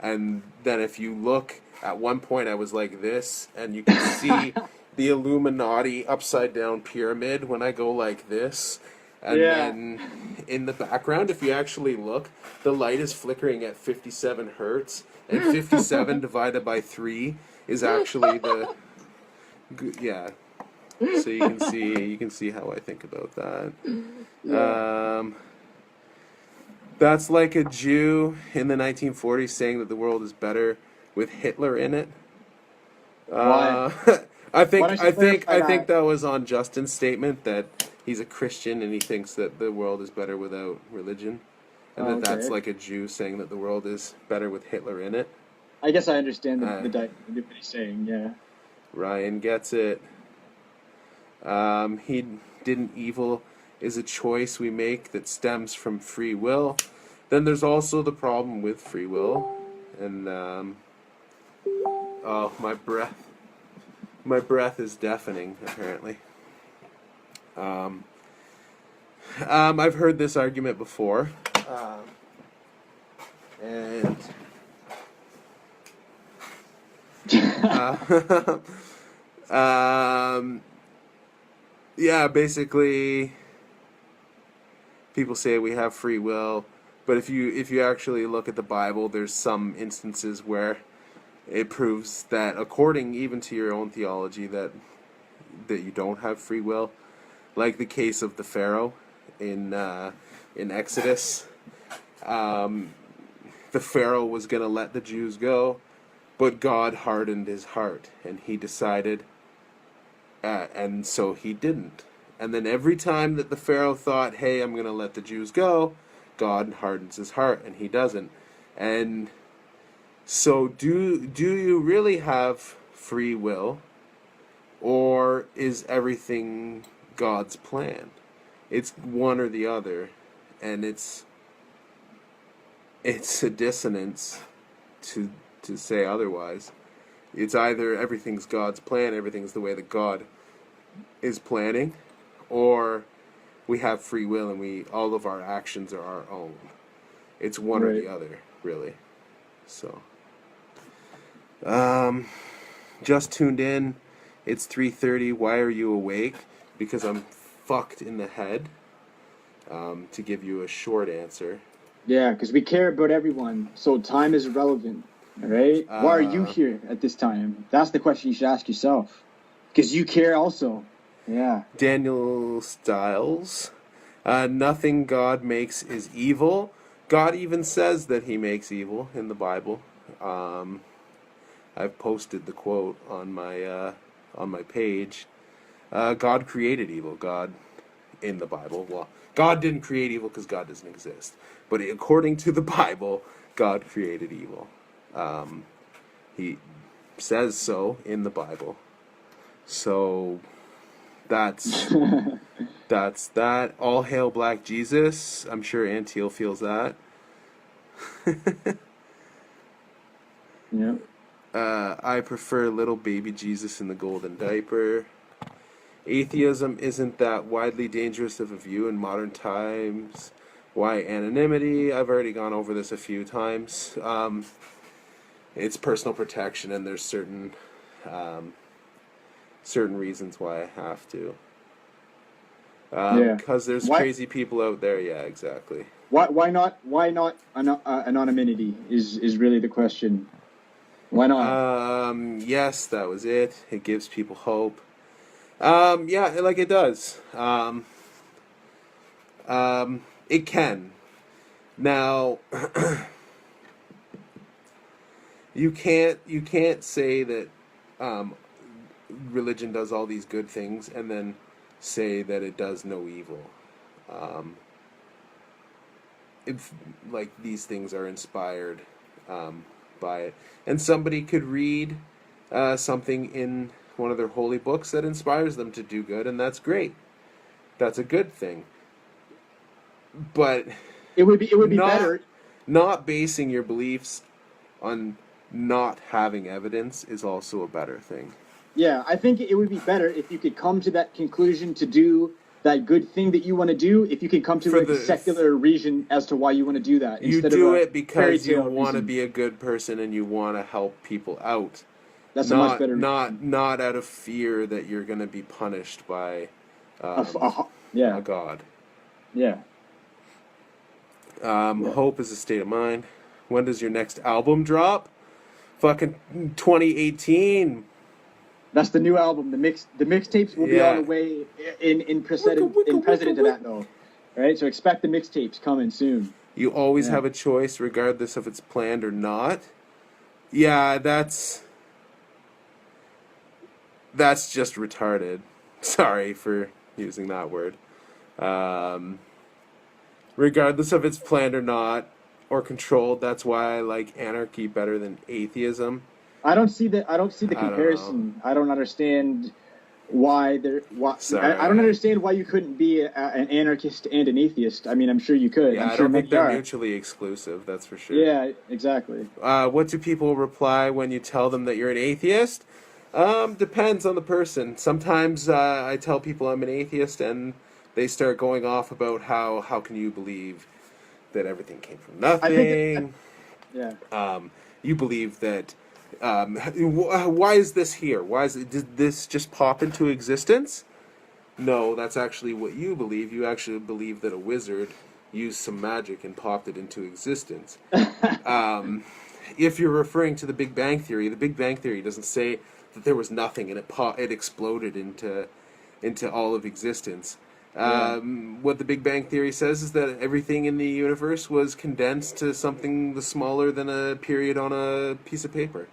and then if you look, at one point I was like this, and you can see the Illuminati upside down pyramid when I go like this, and then in the background, if you actually look, the light is flickering at 57 hertz, and 57 divided by 3 is actually the... Yeah. So you can see how I think about that. Yeah. That's like a Jew in the 1940s saying that the world is better with Hitler in it. I think that was on Justin's statement that he's a Christian and he thinks that the world is better without religion, and that's like a Jew saying that the world is better with Hitler in it. I guess I understand what he's saying. Yeah. Ryan gets it. He didn't evil is a choice we make that stems from free will. Then there's also the problem with free will. And, oh, my breath is deafening, apparently. I've heard this argument before. And... yeah, basically, people say we have free will, but if you actually look at the Bible, there's some instances where it proves that, according even to your own theology, that you don't have free will, like the case of the Pharaoh in Exodus. The Pharaoh was going to let the Jews go, but God hardened his heart, and he decided. And so he didn't. And then every time that the Pharaoh thought, hey, I'm going to let the Jews go, God hardens his heart, and he doesn't. And so do you really have free will, or is everything God's plan? It's one or the other, and it's a dissonance to say otherwise. It's either everything's God's plan, everything's the way that God is planning, or we have free will and all of our actions are our own. It's one or the other, really. So, just tuned in. It's 3:30. Why are you awake? Because I'm fucked in the head. To give you a short answer. Yeah, because we care about everyone, so time is irrelevant. All right? Why are you here at this time? That's the question you should ask yourself. Because you care also. Yeah. Daniel Stiles. Nothing God makes is evil. God even says that he makes evil in the Bible. I've posted the quote on my page. God created evil. God in the Bible. Well, God didn't create evil because God doesn't exist. But according to the Bible, God created evil. He says so in the Bible. So that's that. All hail Black Jesus. I'm sure Antiel feels that. Yeah. I prefer little baby Jesus in the golden diaper. Atheism isn't that widely dangerous of a view in modern times. Why anonymity? I've already gone over this a few times. It's personal protection, and there's certain reasons why I have to. Because there's crazy people out there. Yeah, exactly. Why not anonymity is really the question. Why not? Yes, that was it. It gives people hope. Yeah, like it does. It can. Now, you can't say that religion does all these good things and then say that it does no evil. If like these things are inspired by it, and somebody could read something in one of their holy books that inspires them to do good, and that's great. That's a good thing. But it would be better. Not basing your beliefs on not having evidence is also a better thing. Yeah, I think it would be better if you could come to that conclusion to do that good thing that you want to do. If you could come to a secular reason as to why you want to do that, you do it because you want to be a good person and you want to help people out. That's a much better. Not out of fear that you're going to be punished by a god. Yeah. Hope is a state of mind. When does your next album drop? Fucking 2018. That's the new album. The mixtapes will be on the way in precedent to that though. Right? So expect the mixtapes coming soon. You always have a choice regardless if it's planned or not. Yeah, that's just retarded. Sorry for using that word. Regardless if it's planned or not, or controlled, that's why I like anarchy better than atheism. I don't see the comparison. I don't understand why there. I don't understand why you couldn't be an anarchist and an atheist. I mean, I'm sure you could. Yeah, I don't think they're mutually exclusive. That's for sure. Yeah, exactly. What do people reply when you tell them that you're an atheist? Depends on the person. Sometimes I tell people I'm an atheist, and they start going off about how can you believe that everything came from nothing. You believe that. Why is this here? Did this just pop into existence? No, that's actually what you believe. You actually believe that a wizard used some magic and popped it into existence. If you're referring to the Big Bang Theory, the Big Bang Theory doesn't say that there was nothing and it exploded into all of existence. What the Big Bang Theory says is that everything in the universe was condensed to something smaller than a period on a piece of paper.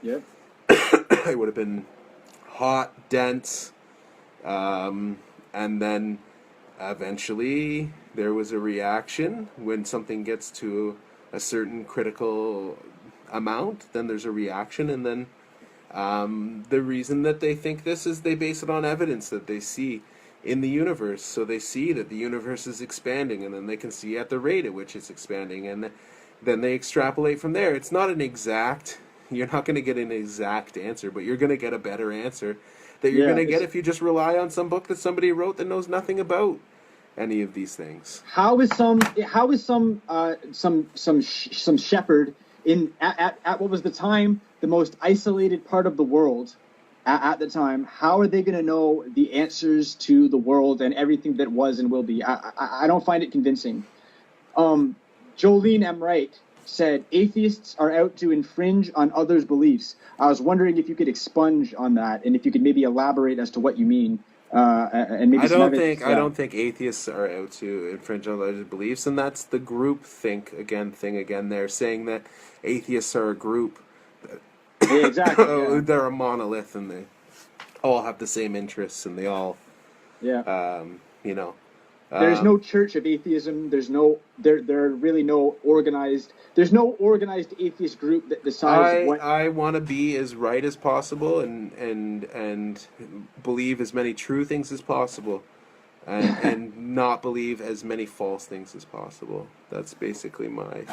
Yep. It would have been hot, dense, and then eventually there was a reaction. When something gets to a certain critical amount, then there's a reaction, and then the reason that they think this is they base it on evidence that they see in the universe. So they see that the universe is expanding, and then they can see at the rate at which it's expanding, and then they extrapolate from there. It's not an exact, you're not going to get an exact answer, but you're going to get a better answer that you're going to get if you just rely on some book that somebody wrote that knows nothing about any of these things. How is some shepherd at what was the time the most isolated part of the world at the time, how are they going to know the answers to the world and everything that was and will be? I don't find it convincing. Jolene M. Wright said, atheists are out to infringe on others' beliefs. I was wondering if you could expunge on that and if you could maybe elaborate as to what you mean. And maybe I don't think atheists are out to infringe on others' beliefs, and that's the group think thing again. They're saying that atheists are a group Yeah, exactly. Yeah. They're a monolith, and they all have the same interests, and they all, Yeah. you know. There's no church of atheism. There are really no organized. There's no organized atheist group that decides what. I want to be as right as possible, and believe as many true things as possible, and not believe as many false things as possible. That's basically Yeah,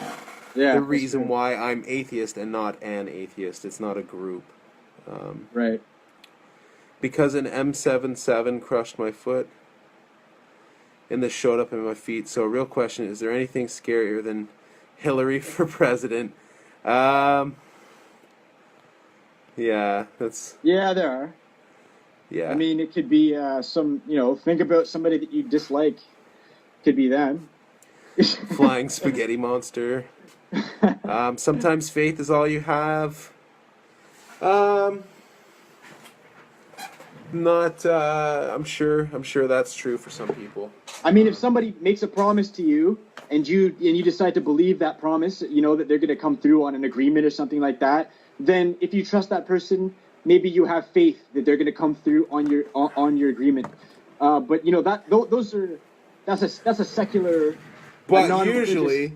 the that's reason true. why I'm atheist and not an atheist. It's not a group. Right. Because an M77 crushed my foot, and this showed up in my feet. So, a real question: is there anything scarier than Hillary for president? Yeah, that's Yeah, there are. yeah. I mean, it could be some. Think about somebody that you dislike. Could be them. Flying spaghetti monster. Sometimes faith is all you have. Um, Not. I'm sure. I'm sure that's true for some people. I mean, if somebody makes a promise to you and you decide to believe that promise, that they're going to come through on an agreement or something like that, then if you trust that person, maybe you have faith that they're going to come through on your agreement. But that's a secular, But non-religious.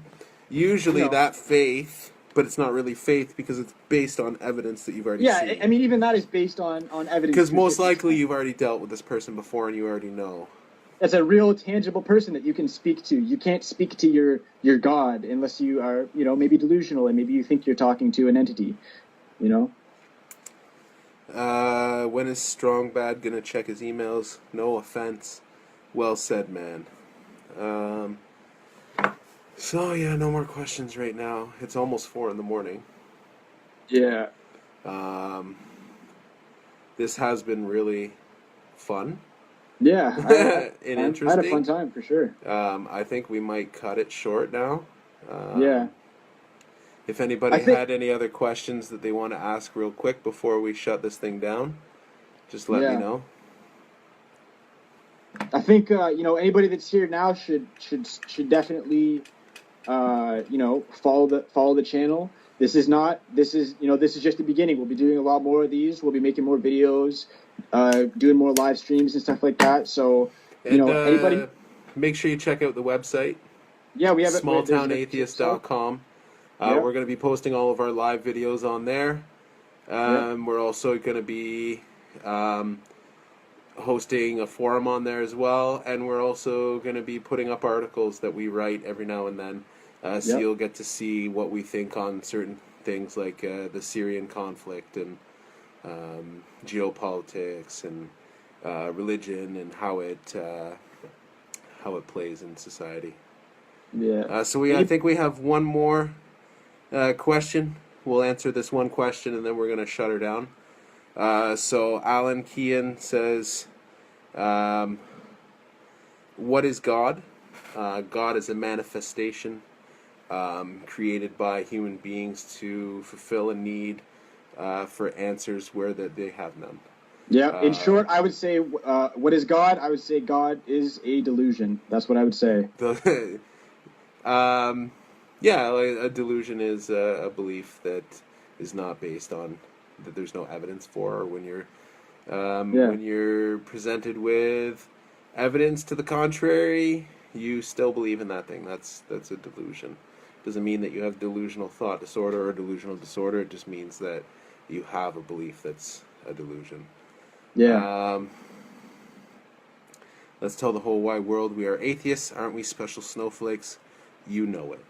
usually that faith, but it's not really faith because it's based on evidence that you've already Yeah, seen. I mean, even that is based on evidence. Because most likely you've already dealt with this person before and you already know. That's a real tangible person that you can speak to. You can't speak to your God unless you are, maybe delusional and maybe you think you're talking to an entity, you know? When is Strong Bad gonna check his emails? No offense. Well said, man. So yeah, no more questions right now. It's almost 4 in the morning. Yeah. This has been really fun. Yeah. And I had a interesting. fun time for sure. I think we might cut it short now. Yeah. If anybody I think- had any other questions that they want to ask real quick before we shut this thing down, just let me Yeah. know. I think anybody that's here now should definitely follow the channel. This is just the beginning. We'll be doing a lot more of these. We'll be making more videos, doing more live streams and stuff like that. So anybody, make sure you check out the website. yeah, we have smalltownatheist.com. Yep. We're going to be posting all of our live videos on there. We're also going to be hosting a forum on there as well, and we're also going to be putting up articles that we write every now and then. So you'll get to see what we think on certain things like the Syrian conflict and geopolitics and religion and how it plays in society. Yeah. I think we have one more question. We'll answer this one question and then we're going to shut her down. So Alan Kean says, what is God? God is a manifestation created by human beings to fulfill a need for answers where that they have none. Yeah. In short, I would say, what is God? I would say God is a delusion. That's what I would say. Yeah, a delusion is a belief that is not based on, that there's no evidence for, or when you're presented with evidence to the contrary, you still believe in that thing. That's a delusion. Doesn't mean that you have delusional thought disorder or delusional disorder. It just means that you have a belief that's a delusion. Yeah. Let's tell the whole wide world we are atheists. Aren't we special snowflakes? You know it.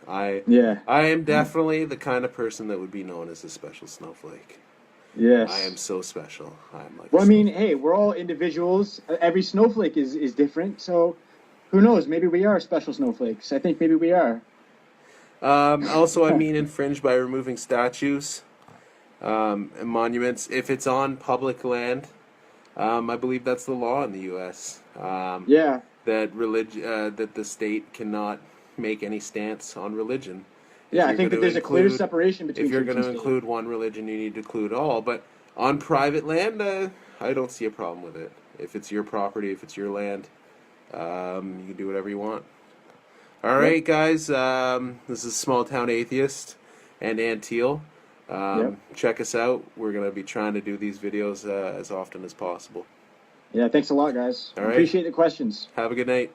I am definitely the kind of person that would be known as a special snowflake. Yes. I am so special. I'm like. Well, I mean, hey, we're all individuals. Every snowflake is different. So, who knows? Maybe we are special snowflakes. I think maybe we are. Also, infringe by removing statues and monuments if it's on public land. I believe that's the law in the U.S. Yeah. That that the state cannot make any stance on religion. Yeah, I think that there's a clear separation between. If you're church going to and state. include one religion, you need to include all. But on private land, I don't see a problem with it. If it's your property, if it's your land, you can do whatever you want. All right, guys. This is Small Town Atheist and Ann Teal. Check us out. We're going to be trying to do these videos as often as possible. Yeah, thanks a lot, guys. All right. Appreciate the questions. Have a good night.